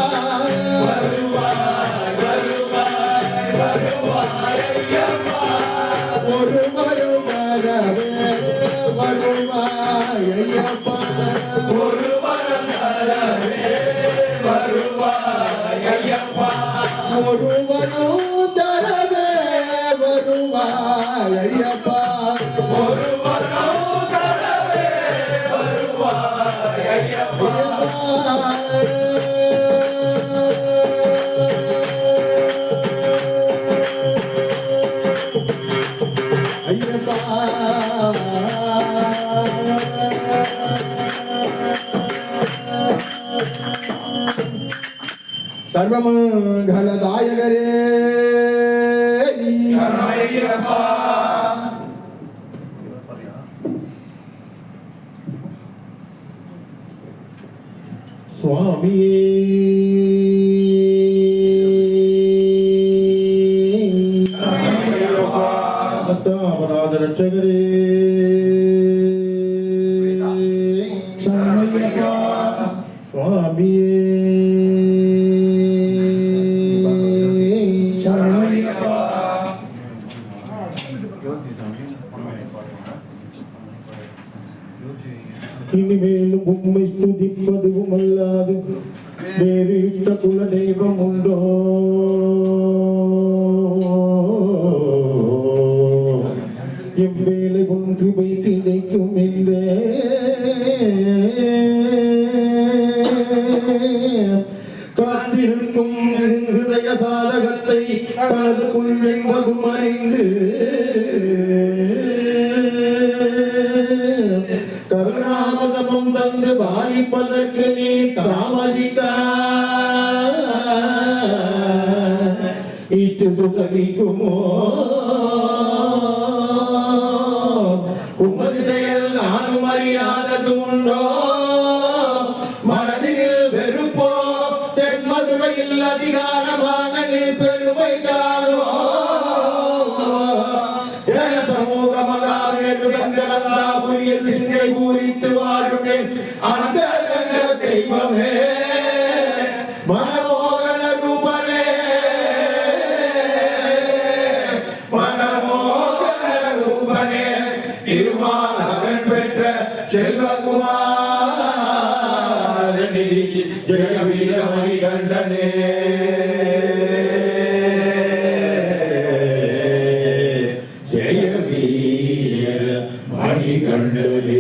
வருவாய் வருவாய் வருவாய் ஐயப்பா ஒரு வரவே வருவாய் ஐயப்பா ஒரு வரவே வருவாய் ஐயப்பா ஒரு வரம் தரவே வருவாய் ஐயப்பா ஒரு வரம் தரவே வருவாய் ஐயப்பா सर्वमंगलदायकरे अपराध रक्षकरे स्वामी இனிமேலும் உம்மை ஸ்துதிப்பதுவும் அல்லாது வேறு இட்ட குல தெய்வம் உண்டோ எவ்வேளை ஒன்று போய் கிடைக்கும் என்றே காத்திருக்கும் ஹிருதய சாதகத்தை தனது புள்ளென்பதும் அறிந்து கருணாமதமும் தந்து பாலிப்பதற்கு நீ தாமதித்தாய் இச்சு சுசகிக்குமோ உமது செயல் நானும் அறியாதது உண்டோ மனதில் வெறுப்போ தென்மதுரையில் அதிகாரமான நீ பெருமை தானோ சமூகமகாரியில் சிந்தை பூரித்து வாழும் அந்த தெய்வமே மனமோகன ரூபனே மனமோகன ரூபனே திருமாலகன் பெற்ற செல்வகுமாரனே ஜெய வீரமணி கண்டனே ஜெய வீர மணி கண்டனே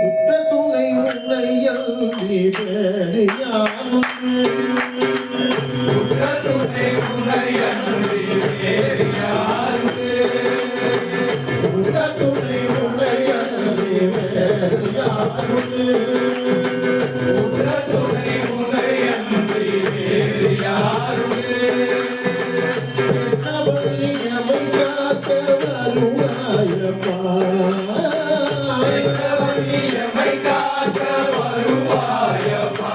உற்ற துணை உன்னையல் வேறு யாரும் உற்ற துணை உன்னையல் வேறு யாரும் உற்ற துணை உன்னையல் வேறு யாரும் உற்ற துணை உன்னையல் வேறு யாரும் எமை காக்க வருவாயப்பா எமை காக்க வருவாயப்பா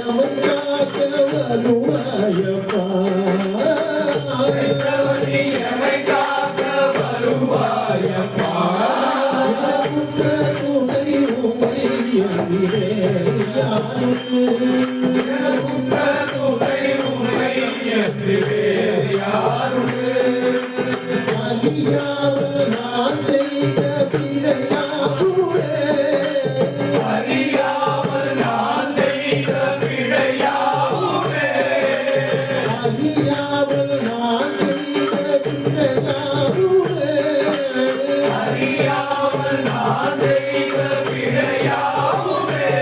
எமை காக்க வருவாயப்பா எமை காக்க வருவாயப்பா துணை உமை அறியாமல் நான் செய்த பிழையாகுமே அறியாமல் நான் செய்த பிழையாகுமே அறியாமல் நான் செய்த பிழையாகுமே அறியாமல் நான் செய்த பிழையாகுமே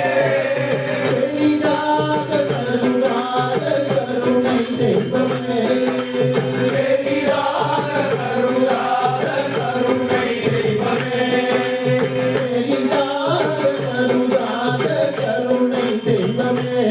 எளிதாக கருணாத கருணை தெய்வமே கருணை தெய்வமே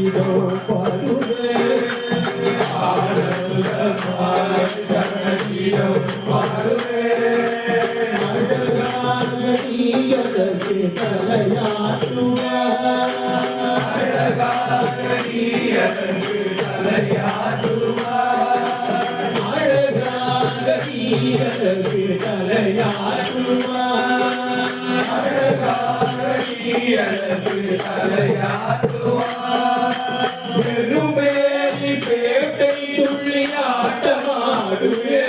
கீதம் பாடுவே அழகாக நீ அதற்கு பெருமேலி பேட்டை துள்ளி ஆட்டமாடுவே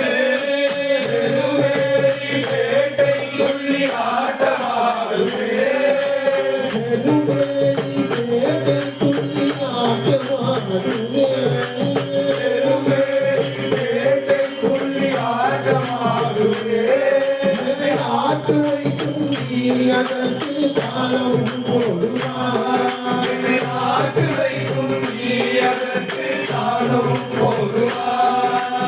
பெருமேலி பேட்டை துள்ளி ஆட்டமாடுவே பெருமேலி பேட்டை துள்ளி ஆட்டமாடுவே பெருமேலி பேட்டை துள்ளி ஆட்டமாடுவே ஆட்டு வைக்கும் நீ அதற்கு தாளம் போடுவாய் ஆட்டு வைக்கும் நீ அதற்கு தாளம் போடுவாய்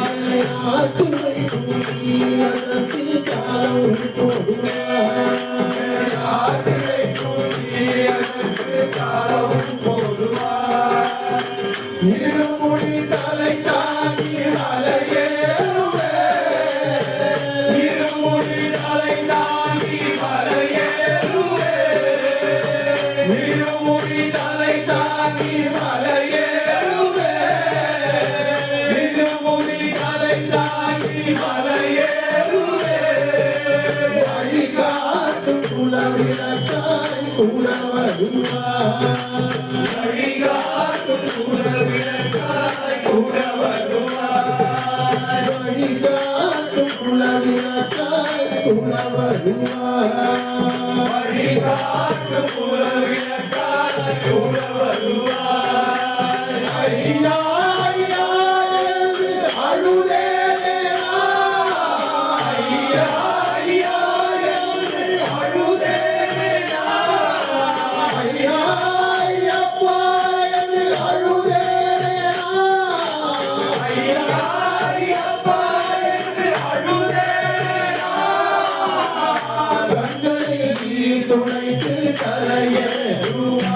ஆட்டு வைக்கும் நீ அதற்கு தாளம் போடுவாய் ஆட்டு வைக்கும் நீ அதற்கு தாளம் போடுவாய் இருமுடி தலை தாங்கி மலையேறுவே இருமுடி தலை தாங்கி மலையேறுவே இருமுடி தலை தாங்கி மலையேறுவே இருமுடி தலை தாங்கி மலையேறுவே வழிகாட்டும் குலவிளக்காய் கூட வருவாய் வழிகாட்டும் குலவிளக்காய் கூட வருவாய் வழிகாட்டும் குலவிளக்காய் கூட வருவாய் வழிகாட்டும் குலவிளக்காய் கூட வருவாய் ஐயா ஐயா என்று அழுதேனே நான். ஐயா ஐயா என்று அழுதேனே நான். ஐயா ஐயப்பா என்று அழுதேனே நான். ஐயா ஐயப்பா என்று அழுதேனே நான். கண்களை நீர் துடைத்து கரையேறுவாய்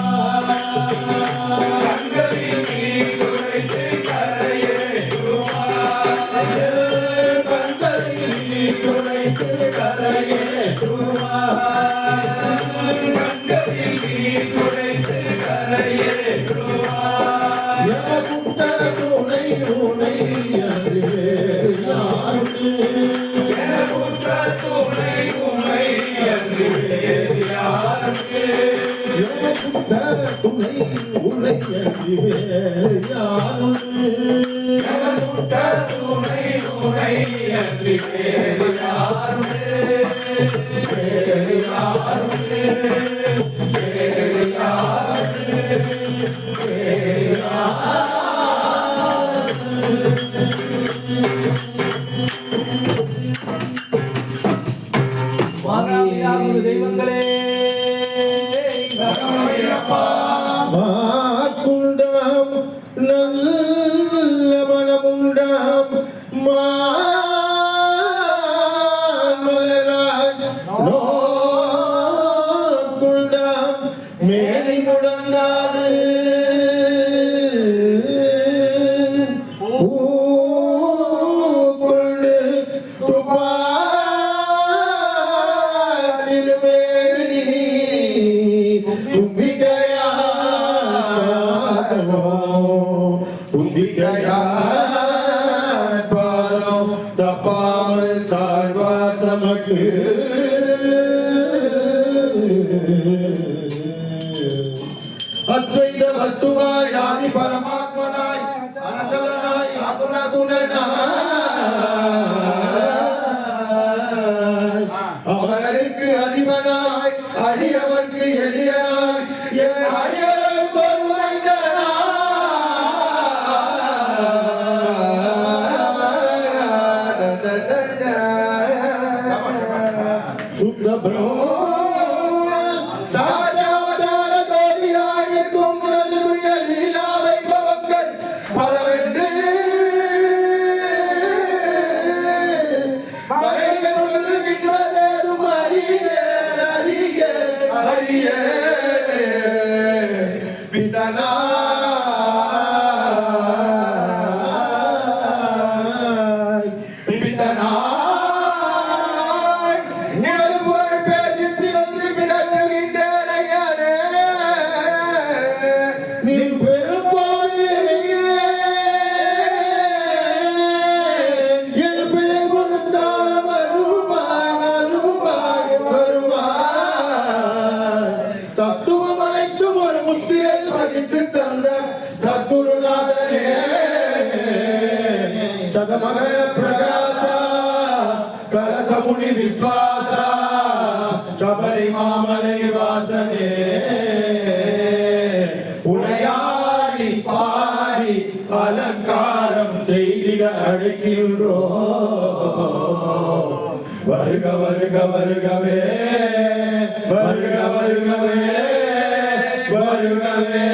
கண்களை நீர் துடைத்து கரையேறுவாய் கண்களை நீர் துடைத்து கரையேறுவாய் கண்களை நீர் துடைத்து கரையேறுவாய் எனக்குட்ட துணை உனை அது வேறு யாருமே எனக்குட்ட துணை உனை அது வேறு யாருமே எனக்குட்ட துணை உனை அது வேறு யாருமே எனக்குட்ட துணை உனை அது வேறு யாருமே வேறு யாருமே வேறு யாருமே வேறு மாதாபிதாகுரு தெய்வங்களே வாக்குண்டாம் நல்ல மனமுண்டாம் மாமலராய் நோக்குண்டாம் மேலை முடங்காது பூக்கொண்டு துப்பாட்டிலுமேனி தும்பிக்கையாய் பாதம் தப்பாமல் சாய்வா தமக்கு அத்வைத வஸ்துவாய் ஆதி பரமாத்மனாய் அனச்சலனாய் அகுண குணனாய் அவருக்கு அதிபனாய் அடியவர்க்கு எளியனாய் என் அடியவரை சுத்த பிரம்ம சாஜாவதார கோடியாயிருக்கும் உனதுய லீலா வைபவங்கள் பலவென்று மறைகள் சொல்லுகின்றதேதும் அறியேன் அறியேன் அறியேன் பித்தனாய் நீ பெரும்போது என் பிழை கொடுத்தால் வருவாய் தத்துவம் அனைத்தும் ஒரு முத்திரை வகித்து தந்த சத்குருநாதனே சதமகர பிரகாசா கலசமுனி விஸ்வாசா சபரி மாமலை வாசனே உனையாடி பாடி அலங்காரம் செய்திட அழைக்கின்றோ வருக வருக வருகவே வருக வருகவே வருகவே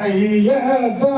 ஐயப்பா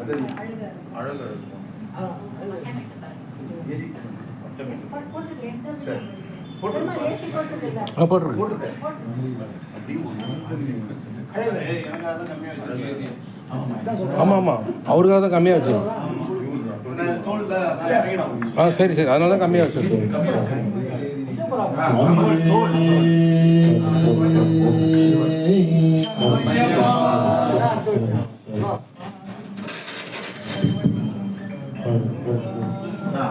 அழகா இருக்கும். ஏசி போட்டுருக்கேன். ஆமாம் ஆமாம், அவருக்காக தான் கம்மியாக வச்சுருக்கோம். சரி சரி, அதனால தான் கம்மியாக வச்சுருக்கோம்.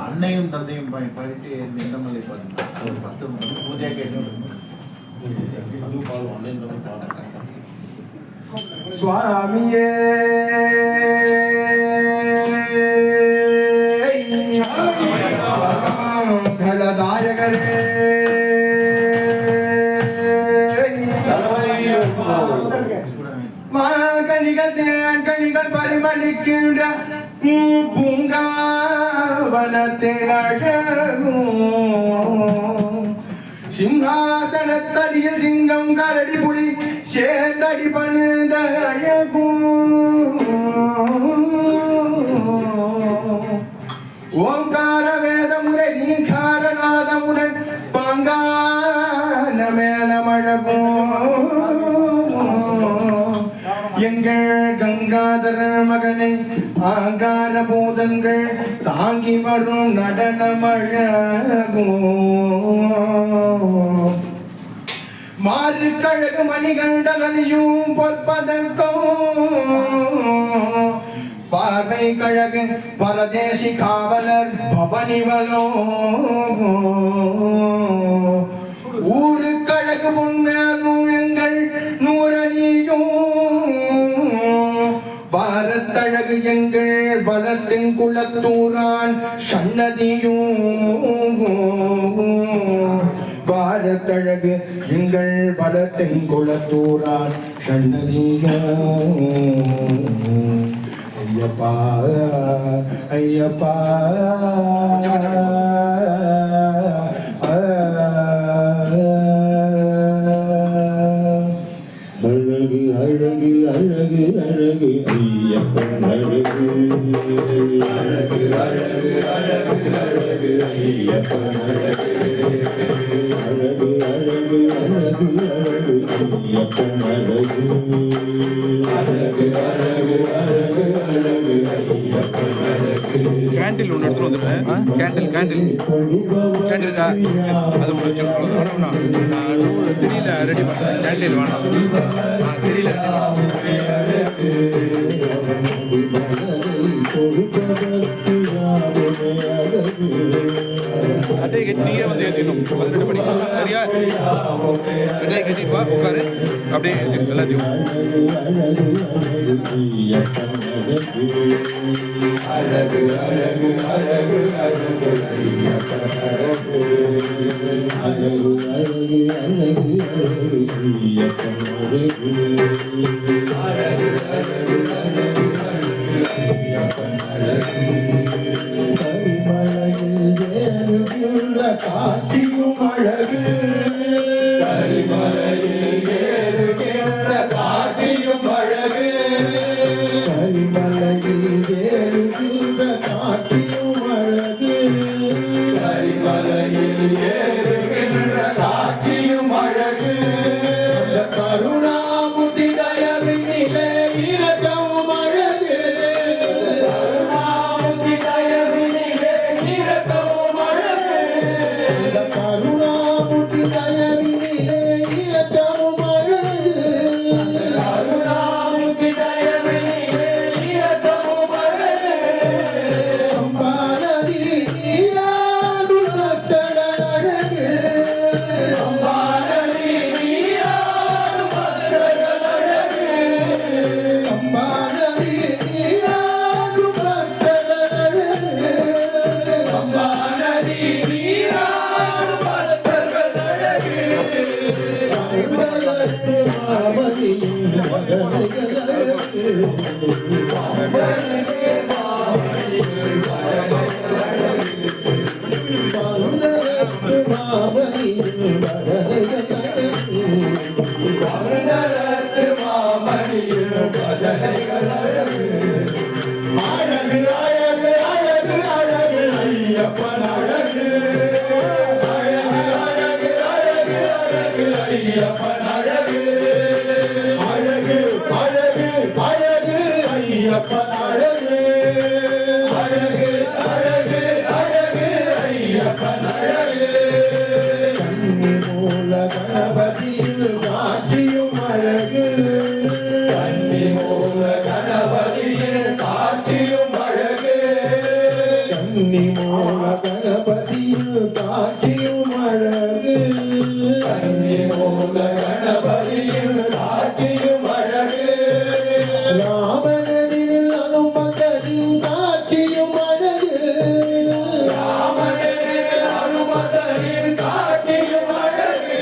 அன்னையும் தந்தையும் பாடிட்டு இந்த மாதிரி ஒரு 10 பூஜையாக கேட்டு சுவாமியே தலதாயகரே மாகனிகள் தேன்கனிகள் பரிமளிக்கின்ற பூங்காவனத்தில் அழகும் சிம்ஹாசனத்தடியில் சிங்கம் கரடி புலி சேர்ந்தடி பணிந்த அழகும் ஓங்கார வேத முறை நீங்காரநாதமுடன் பாங்கான மேலமழகும் எங்கள் கங்காதர மகனை ஆங்கார பூதங்கள் தாங்கி வரும் நடனமழகும் மாறு கழகு மணிகண்டனையும் பொற்பதற்கும் பார்வை கழகு பரதேசி காவலர் பவனிவலோ ஊரு கழகு முன்னேதும் எங்கள் நூறனியும் பாரத்தழகு எங்கள் வலத்தின் குளத்தூரான் சன்னதியும் பாரத்தழகு எங்கள் வலத்தின் குளத்தூரான் சன்னதியும் ஐயப்பா ஐயப்பா அழகு அழகு அழகு அழகு ஐயப்பன் அழகு அழகு அழகு அழகு அழகு ஐயப்பன் அழகு அழகு அழகு அழகு அழகு ஐயப்பன் அழகு அழகு அழகு அழகு அழகு ஐயப்பன் அழகு. கேண்டில் ஒன்று எடுத்துகிட்டு வந்துட்டேன். கேண்டில் இருக்கா? அது ஒன்று வச்சுருக்கோம். நான் தெரியல ரெடி பண்ணேன். கேண்டில் வேணாம், தெரியல. அட்டையை கட்டி நீயே வந்து ஏற்றிடணும். 12 மணிக்கு சரியா? அட்டையை கட்டிப்பா, உட்காரு, அப்படியே ஏற்றிடும் எல்லாத்தையும். அழகு அழகு அழகு அழகு அழகு அழகு அழகு காட்சியும் அழகு கரிமலையில் ஏறுகின்ற காட்சியும் அழகு கரிமலையில் ஏறுகின்ற காட்சியும் அழகு கரிமலையில் ஏறுகின்ற காட்சியும் அழகு கருணாமுதி தயவினிலே இலக்கம் அழகு கருணாமுதி அழகு அழகு அழகு ஐயப்பன் அழகு கன்னி மூல கணபதியில் காட்சியும் அழகு கன்னி மூல கணபதியில் காட்சியும் அழகு கன்னி மூல கணபதியில் காட்சியும் அழகு கன்னி மூல கணபதியில் காட்சியும் அழகு ராமனில் அனுமதனின் காட்சியும் அழகு ராமனில் அனுமதனின் காட்சியும் அழகு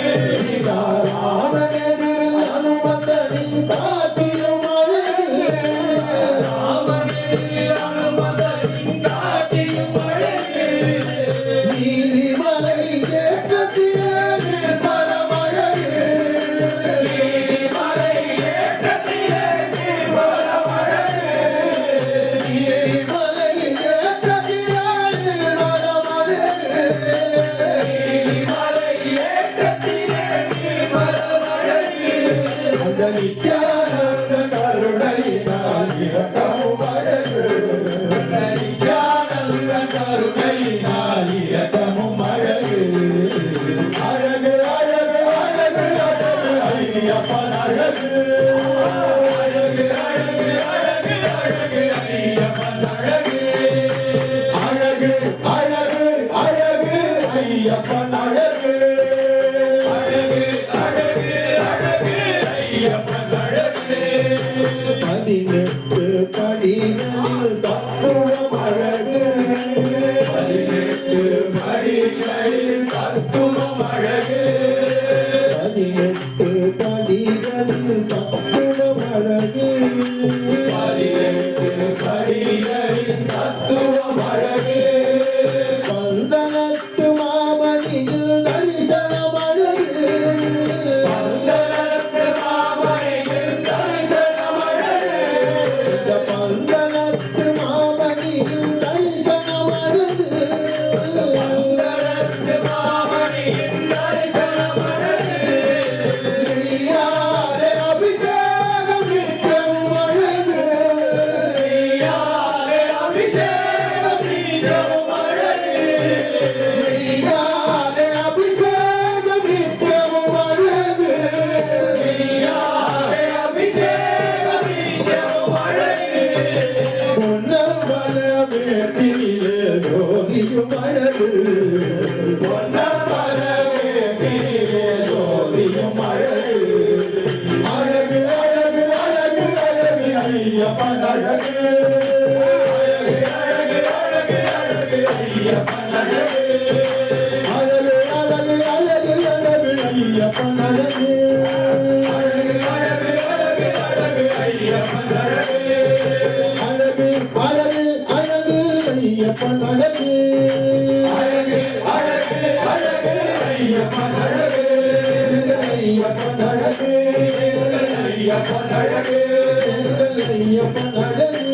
ராமனில் அனுமதனின் காட்சியும் அழகு ராமனில் அனுமதனின் காட்சியும் அழகு நீலிமலை ஏற்றத்திலே நிர்மலம் அழகு நீலிமலை ஏற்றத்திலே நிர்மலம் அழகு நீலிமலை ஏற்றத்திலே நிர்மலம் அழகு நீலிமலை ஏற்றத்திலே நிர்மலம் அழகு அந்த நித்யானந்த கருணையினால் இரக்கமும் அழகு அந்த நித்யானந்த கருணையினால் இரக்கமும் அழகு அழகு அழகு அழகு அழகு ஐயப்பன் அழகு அழகு அழகு அழகு அழகு ஐயப்பன் அழகு அழகு அழகு அழகு ஐயப்பன் அழகு அழகு அழகு அழகு ஐயப்பன் அழகு 18 படிகளில் தத்துவம் அழகு 18 படிகளில் தத்துவம் அழகு 18 படிகளில் தத்துவம் அழகு 18 படிகளில் தத்துவம் அழகு பந்தனத்து மாமணியில் தரிசனம் அழகு பந்தனத்து மாமணியில் தரிசனம் அழகு இந்த பந்தனத்து மாமணியில் தரிசனம் அழகு பந்தனத்து மாமணியில் தரிசனம் அழகு நெய்யாலே அபிஷேகம் நித்தமும் அழகு நெய்யாலே அபிஷேகம் நித்தமும் அழகு நெய்யாலே அபிஷேகம் நித்தமும் அழகு நெய்யாலே அபிஷேகம் நித்தமும் அழகு பொன்னம்பல வேட்டியிலே ஜோதியும் அழகு பொன்னம்பல வேட்டியிலே ஜோதியும் அழகு அழகு அழகு அழகு அழகு ஐயப்பன் அழகு அழகு அழகு அழகு ஐயப்பன் அழகு அழகு அழகு அழகு அழகு ஐயப்பன் அழகு அழகு அழகு அழகு அழகு ஐயப்பன் அழகு அழகு அழகு அழகு ஐயப்பன் அழகு அழகு அழகு அழகு ஐயப்பன் அழகு ஐயப்பன் அழகு ஐயப்பன் அழகு ஐயப்பன் அழகு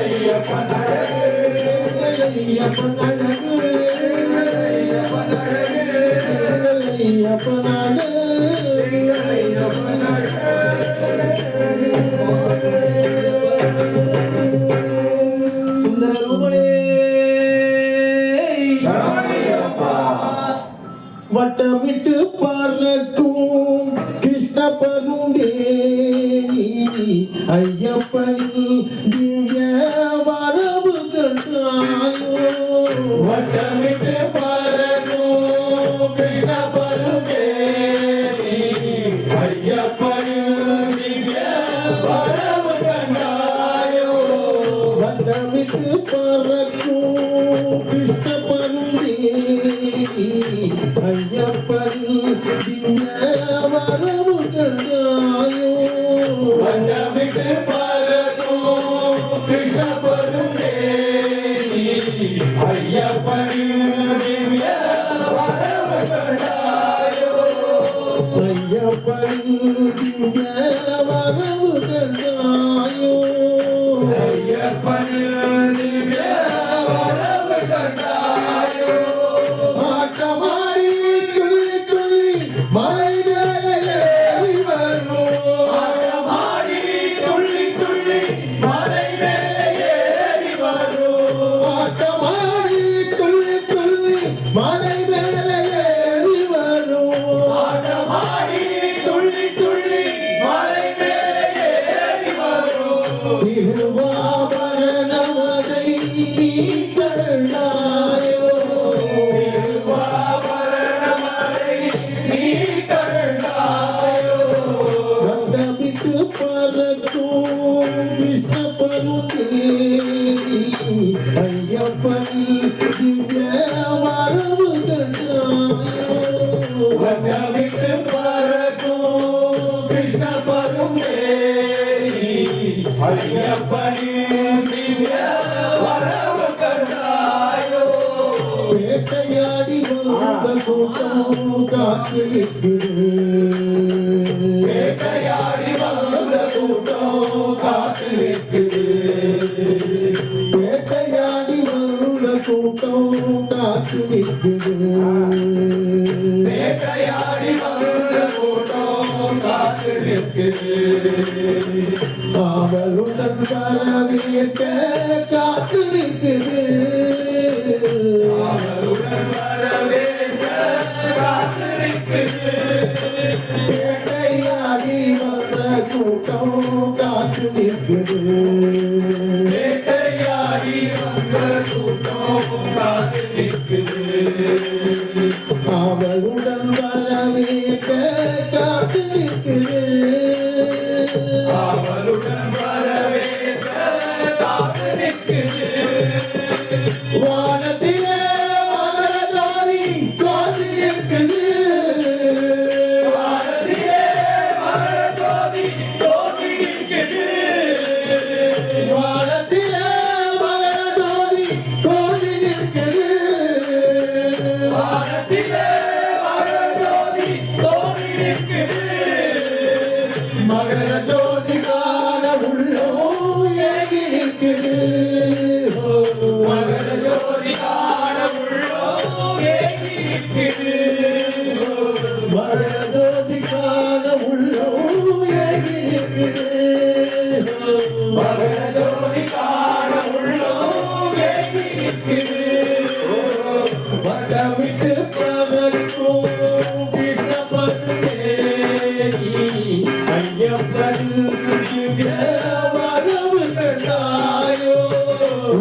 ஐயப்பன் அழகு ஐயப்பன் அழகு ஐயப்பன் அழகு ஐயப்பன் அழகு ஐயப்பன் சுந்தர ரூபனே வட்டமிட்டு பார்க்கும் கிருஷ்ண பருந்தேனி ஐயப்பன் திவ்ய வரவு கண்டாயோ வட்டமிட்டு பார்க்கும் கிருஷ்ண பருந்தேனி ஐயப்பன் திவ்ய வரவு கண்டாயோ வட்டமிட்டு பார்க்கும் கிருஷ்ண பருந்தேனி ஐயப்பன் திவ்ய வரவு கண்டாயோ வட்டமிட்டு பார்க்கும் கிருஷ்ண பருந்தேனி ஐயப்பன் திவ்ய வரவு கண்டாயோ ஐயப்பன் திவ்ய வரவு கண்டாயோ ஐயப்பன் திவ்ய வரவு கண்டாயோ ஆட்டமாடி துள்ளி துள்ளி மலை மேலே ஏறி வரும் ஆட்டமாடி துள்ளி துள்ளி மலை மேலே ஐயப்பன் திவ்ய வரவு கண்டாயோ விட்டு பறக்கும் கிருஷ்ண பருந்தேரி ஐயப்பனின் திவ்ய வரவு கண்டாயோ வேட்டையாடி வந்த கூட்டம் காத்திருக்குது வேட்டையாடி வந்த கூட்டம் காத்திருக்குது வேட்டையாடி வந்த கூட்டம் காத்திருக்குது வேட்டையாடி வந்த கூட்டம் காத்திருக்குது அவளுடன் வரவேற்க காத்திருக்குது அவளுடன் வரவேற்க காத்திருக்குது வேட்டையாடி வந்த கூட்டம் காத்திருக்குது வேட்டையாடி வந்த கூட்டம் காத்திருக்குது அவளுடன் வரவேற்க காத்திருக்குது அவளுடன் வரவேற்க காத்திருக்குது வானத்திலே மகரஜோதி காத்திருக்குது வானத்திலே மகரஜோதி தோன்றியிருக்குது வானத்திலே மகரஜோதி காத்திருக்குது வானத்திலே மகரஜோதி தோன்றியிருக்குது மகரஜோதி காண உள்ளோ ஏகி இருக்குது மகரஜோதி காண உள்ளோம் ஏகியிருக்குது மகரஜோதி காண உள்ளோ ஏகி இருக்குது மகரஜோதி காண உள்ளோம் ஏகியிருக்குது வடமிட்டு பறக்கும் கிருஷ்ண பருந்தேரி ஐயப்பன் திவ்ய வரவு கண்டாயோ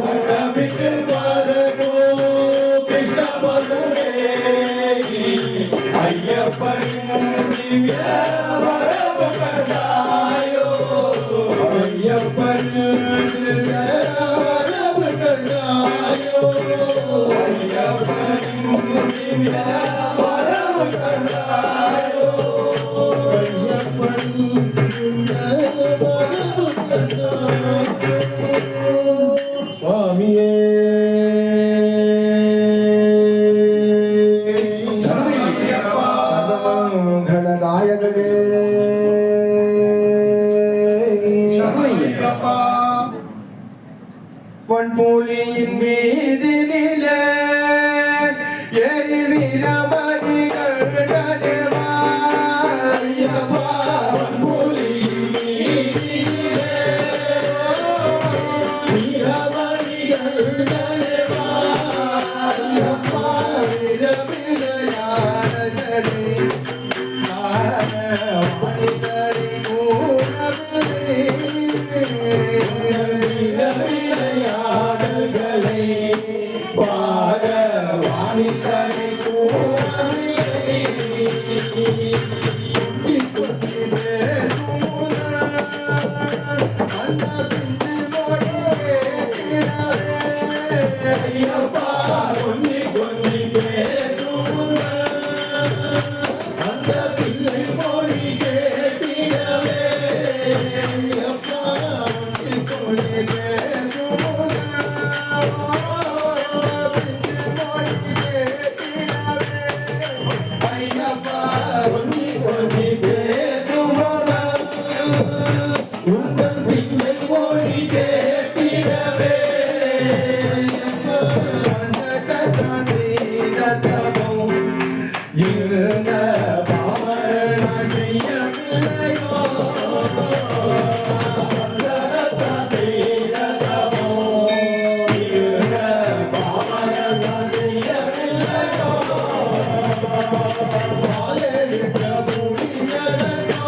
வடமிட்டு பறக்கும் கிருஷ்ண பருந்தேரி ஐயப்பன் திவ்ய வரவு கண்டாயோ ஐயப்பன் திவ்ய வரவு கண்டாயோ ஐயப்பன் திவ்ய வரவு கண்டாயோ ஐயப்பன் திவ்ய வரவு கண்டாயோ சுவாமியே சர்வமங்களதாயகரே பொன்புலியின் மீதினிலே ஏறி வீரமணிகள் நடுவா ஐயப்பா பொன்புலியின் மீதினிலே வீரமணிகள் நடுவா ஐயப்பா வீரவிளையாடலே மணிகளை கூடவில்லை விளையாடல்களை பாட வாணிகளை கூடவில்லை கொத்தி அந்த பிஞ்சு மொழியே ஐயப்பா கொஞ்சி கொஞ்சி பேசும் அந்த பிள்ளை மொழி கேட்டிடவே ஐயப்பா கொஞ்சி கொஞ்சி பேசும் பிஞ்சு மொழி கேட்டிடவே ஐயப்பா கொஞ்சி கொஞ்சி பேசும் உங்கள் பிள்ளை மொழி கேட்டிடவே இருந்த பாவனாய் செய்யவில்லையோ இருந்த பாவனாய் செய்யவில்லையோ பாலெடுத்த புனிதனோ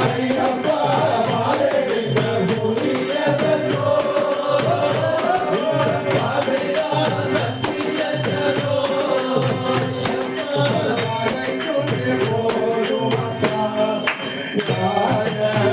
ஐயப்பா பாலெடுத்த புனிதனோ Yeah.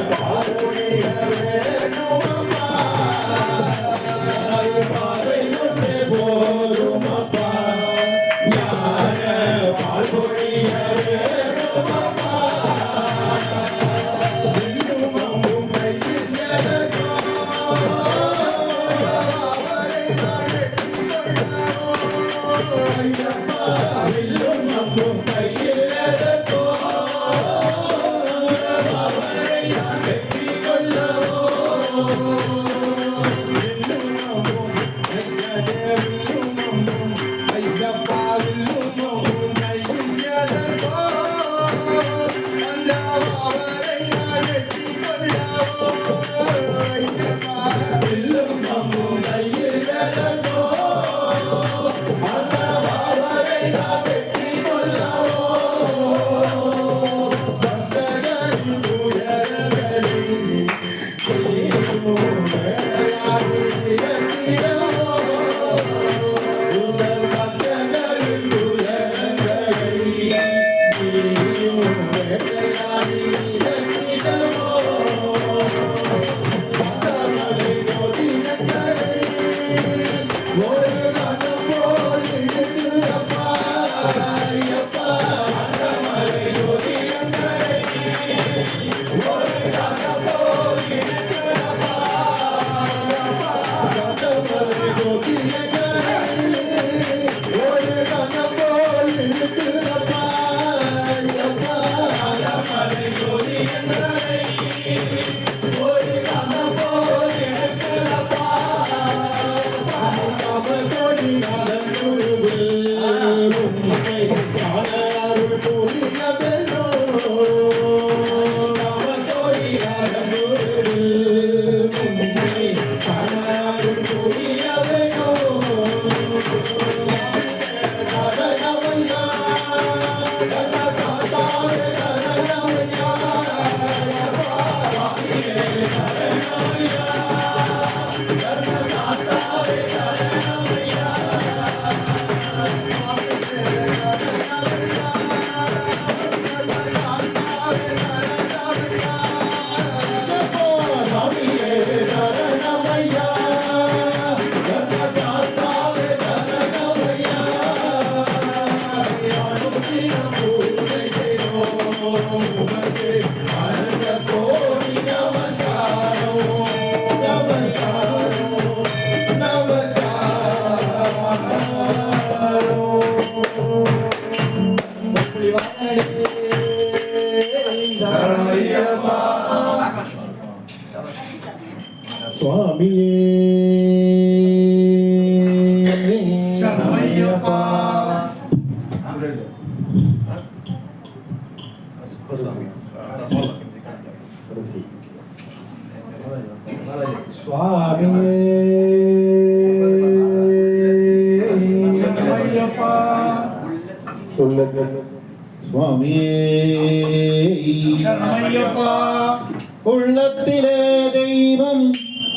உள்ளத்திலே தெய்வம்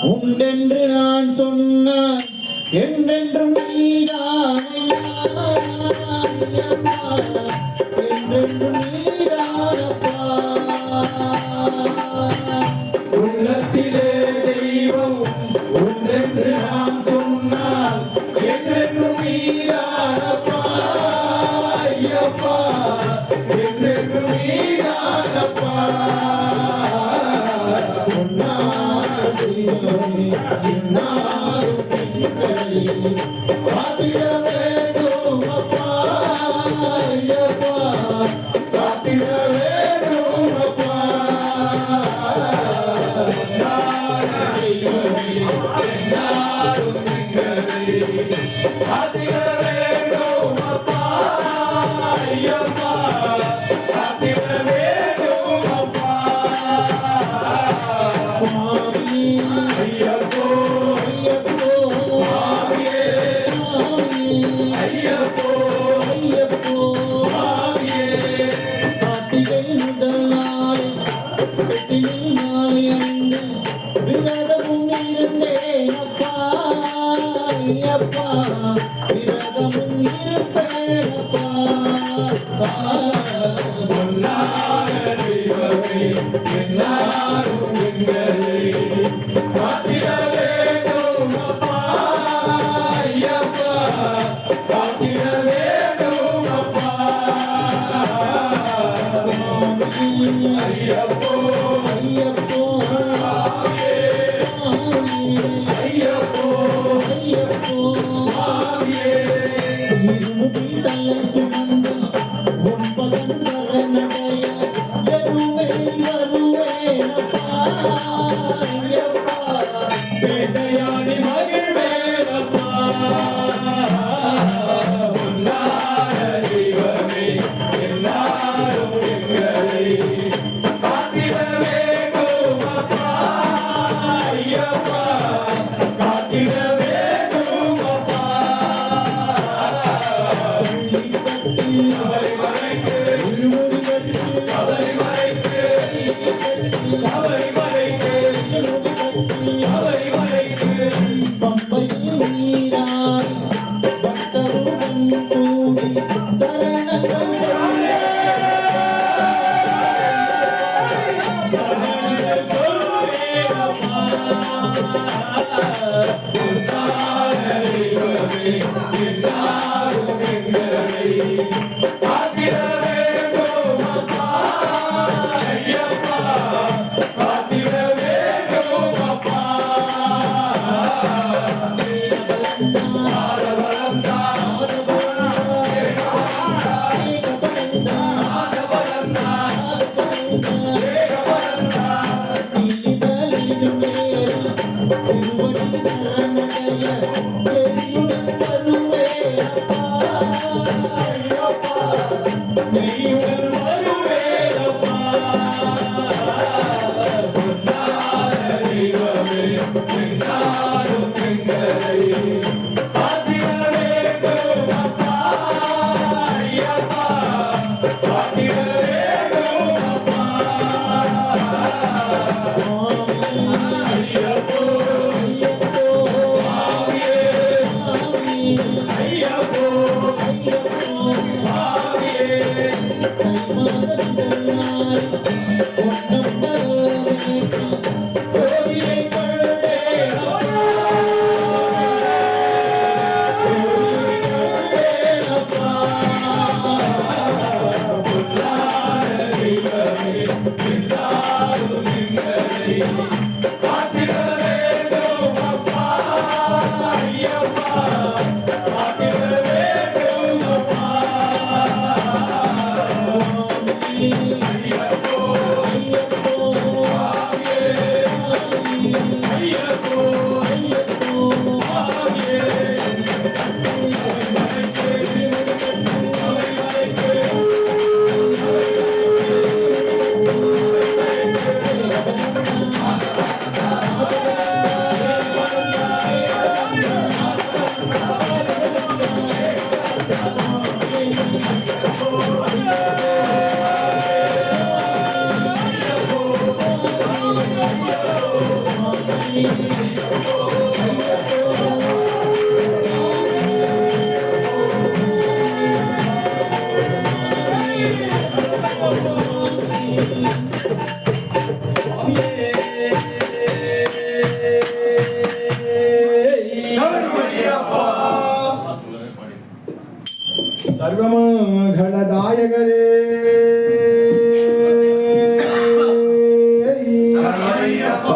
உண்டென்று நான் சொன்ன என்றென்றும் நீதானையா, என்றென்றும் நீதானப்பா. உள்ளத்திலே தெய்வம் ஒன்றென்று நான் சொன்னால் என்றென்றும் நீதானப்பா ஐயப்பா, என்றென்றும் நீதானப்பா. காத்திட வேண்டும் அப்பா ஐயப்பா, காத்திட வேண்டும் அப்பா. காத்திட வேண்டும் அப்பா ஐயப்பா, காத்திட வேண்டும் அப்பா. ஐயப்போ ஐயப்போ சுவாமியே, ஐயப்போ ஐயப்போ சுவாமியே. கார்த்திகை முதல் நாள் வெட்டிலை நாளை அணிந்து விரதமும் இருந்தேன் அப்பா ஐயப்பா, விரதமும் இருப்பேன் அப்பா. பொன்னான தெய்வமே என்னாலும் எங்களை காத்திட வேண்டும் அப்பா ஐயப்பா, காத்திட வேண்டும் அப்பா. ஐயப்போ ஐயப்போ ஐயப்போ ஐயப்போ இருமுடி தலை சுமந்து முன்பதன் சரணடைய வருவேன் வருவேன் அப்பா ஐயப்பா, வேட்டையாடி மகிழ்வேனப்பா. பொன்னான தெய்வமே என்னாலும் எங்களை காத்திட வேண்டும் அப்பா ஐயப்பா, காத்திட வேண்டும் அப்பா. கவலை மறைக்கு கவலை மறைக்கு கவலை மறைக்கு கவலை மறைக்கு பம்பையில் நீராய் பக்தருடன் கூடி சரணங்கள் காத்திட வேண்டும் அப்பா ஐயப்பா, காத்திட வேண்டும் அப்பா ஐயப்பா காத்திட வேண்டும் அப்பா ஐயப்போ ஐயப்போ சர்வமங்களதாயகரே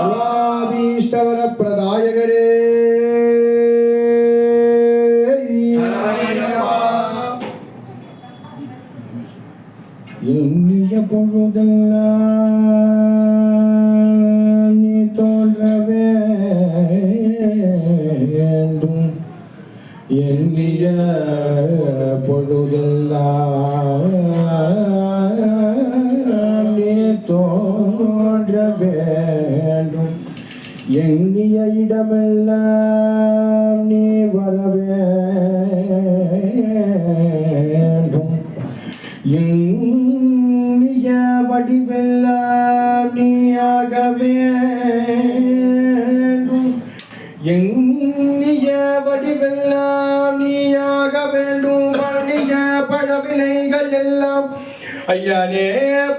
சர்வாபீஷ்டவர பிரதாயகரே எண்ணிய பொழுதெல்லாம் நீ தோன்ற வேண்டும் எண்ணிய பொழுதெல்லாம் நீ தோன்ற வேண்டும் எண்ணிய இடமெல்லாம் நீ வர வேண்டும் எண்ணிய வடிவெல்லாம் நீ ஆக வேண்டும் எண்ணிய வடிவெல்லாம் நீயாக வேண்டும் பண்ணிய பழவினைகள் எல்லாம் ஐயானே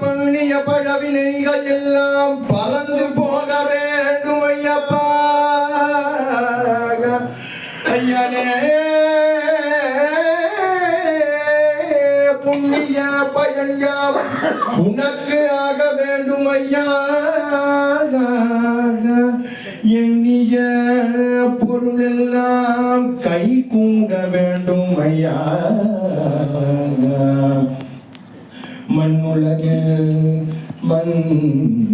பண்ணிய பழவினைகள் எல்லாம் பறந்து போக வேண்டும் ஐயப்பா ஐயானே புண்ணிய பயன்யாம் உனக்கு ஆக வேண்டும் ஐயா எண்ணிய பொருளெல்லாம் கை கூட வேண்டும் ஐயா மண்ணுலகில் மண்ணுலகில்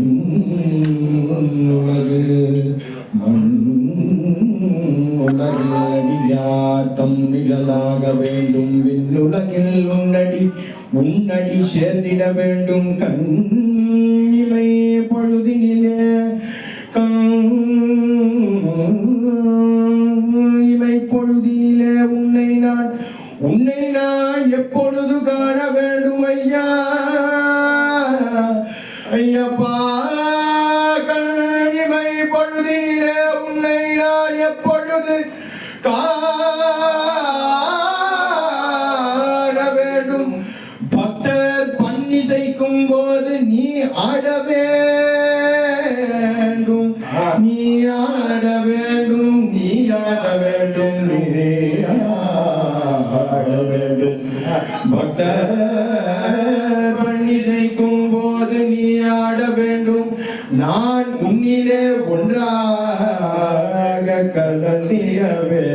தம் நிழலாக வேண்டும் விண்ணுலகில் உன்னடி சேர்ந்திட வேண்டும் கண்ணிமை பொழுதினிலே இமை பொழுதினிலே உன்னை நான் எப்பொழுது காண வேண்டும் ஐயா ஐயப்பா கண்ணிமை பொழுதினிலே உன்னை நான் எப்பொழுது காண வேண்டும் பக்தர் பன்னிசைக்கும் போது நீ ஆட வேண்டும் நீ ஆட வேண்டும் நீ ஆட வேண்டும் நீ ஆட வேண்டும் பக்தர் பன்னிசைக்கும் போது நீ ஆட வேண்டும் நான் உன்னிலே ஒன்றாக கலந்தியவே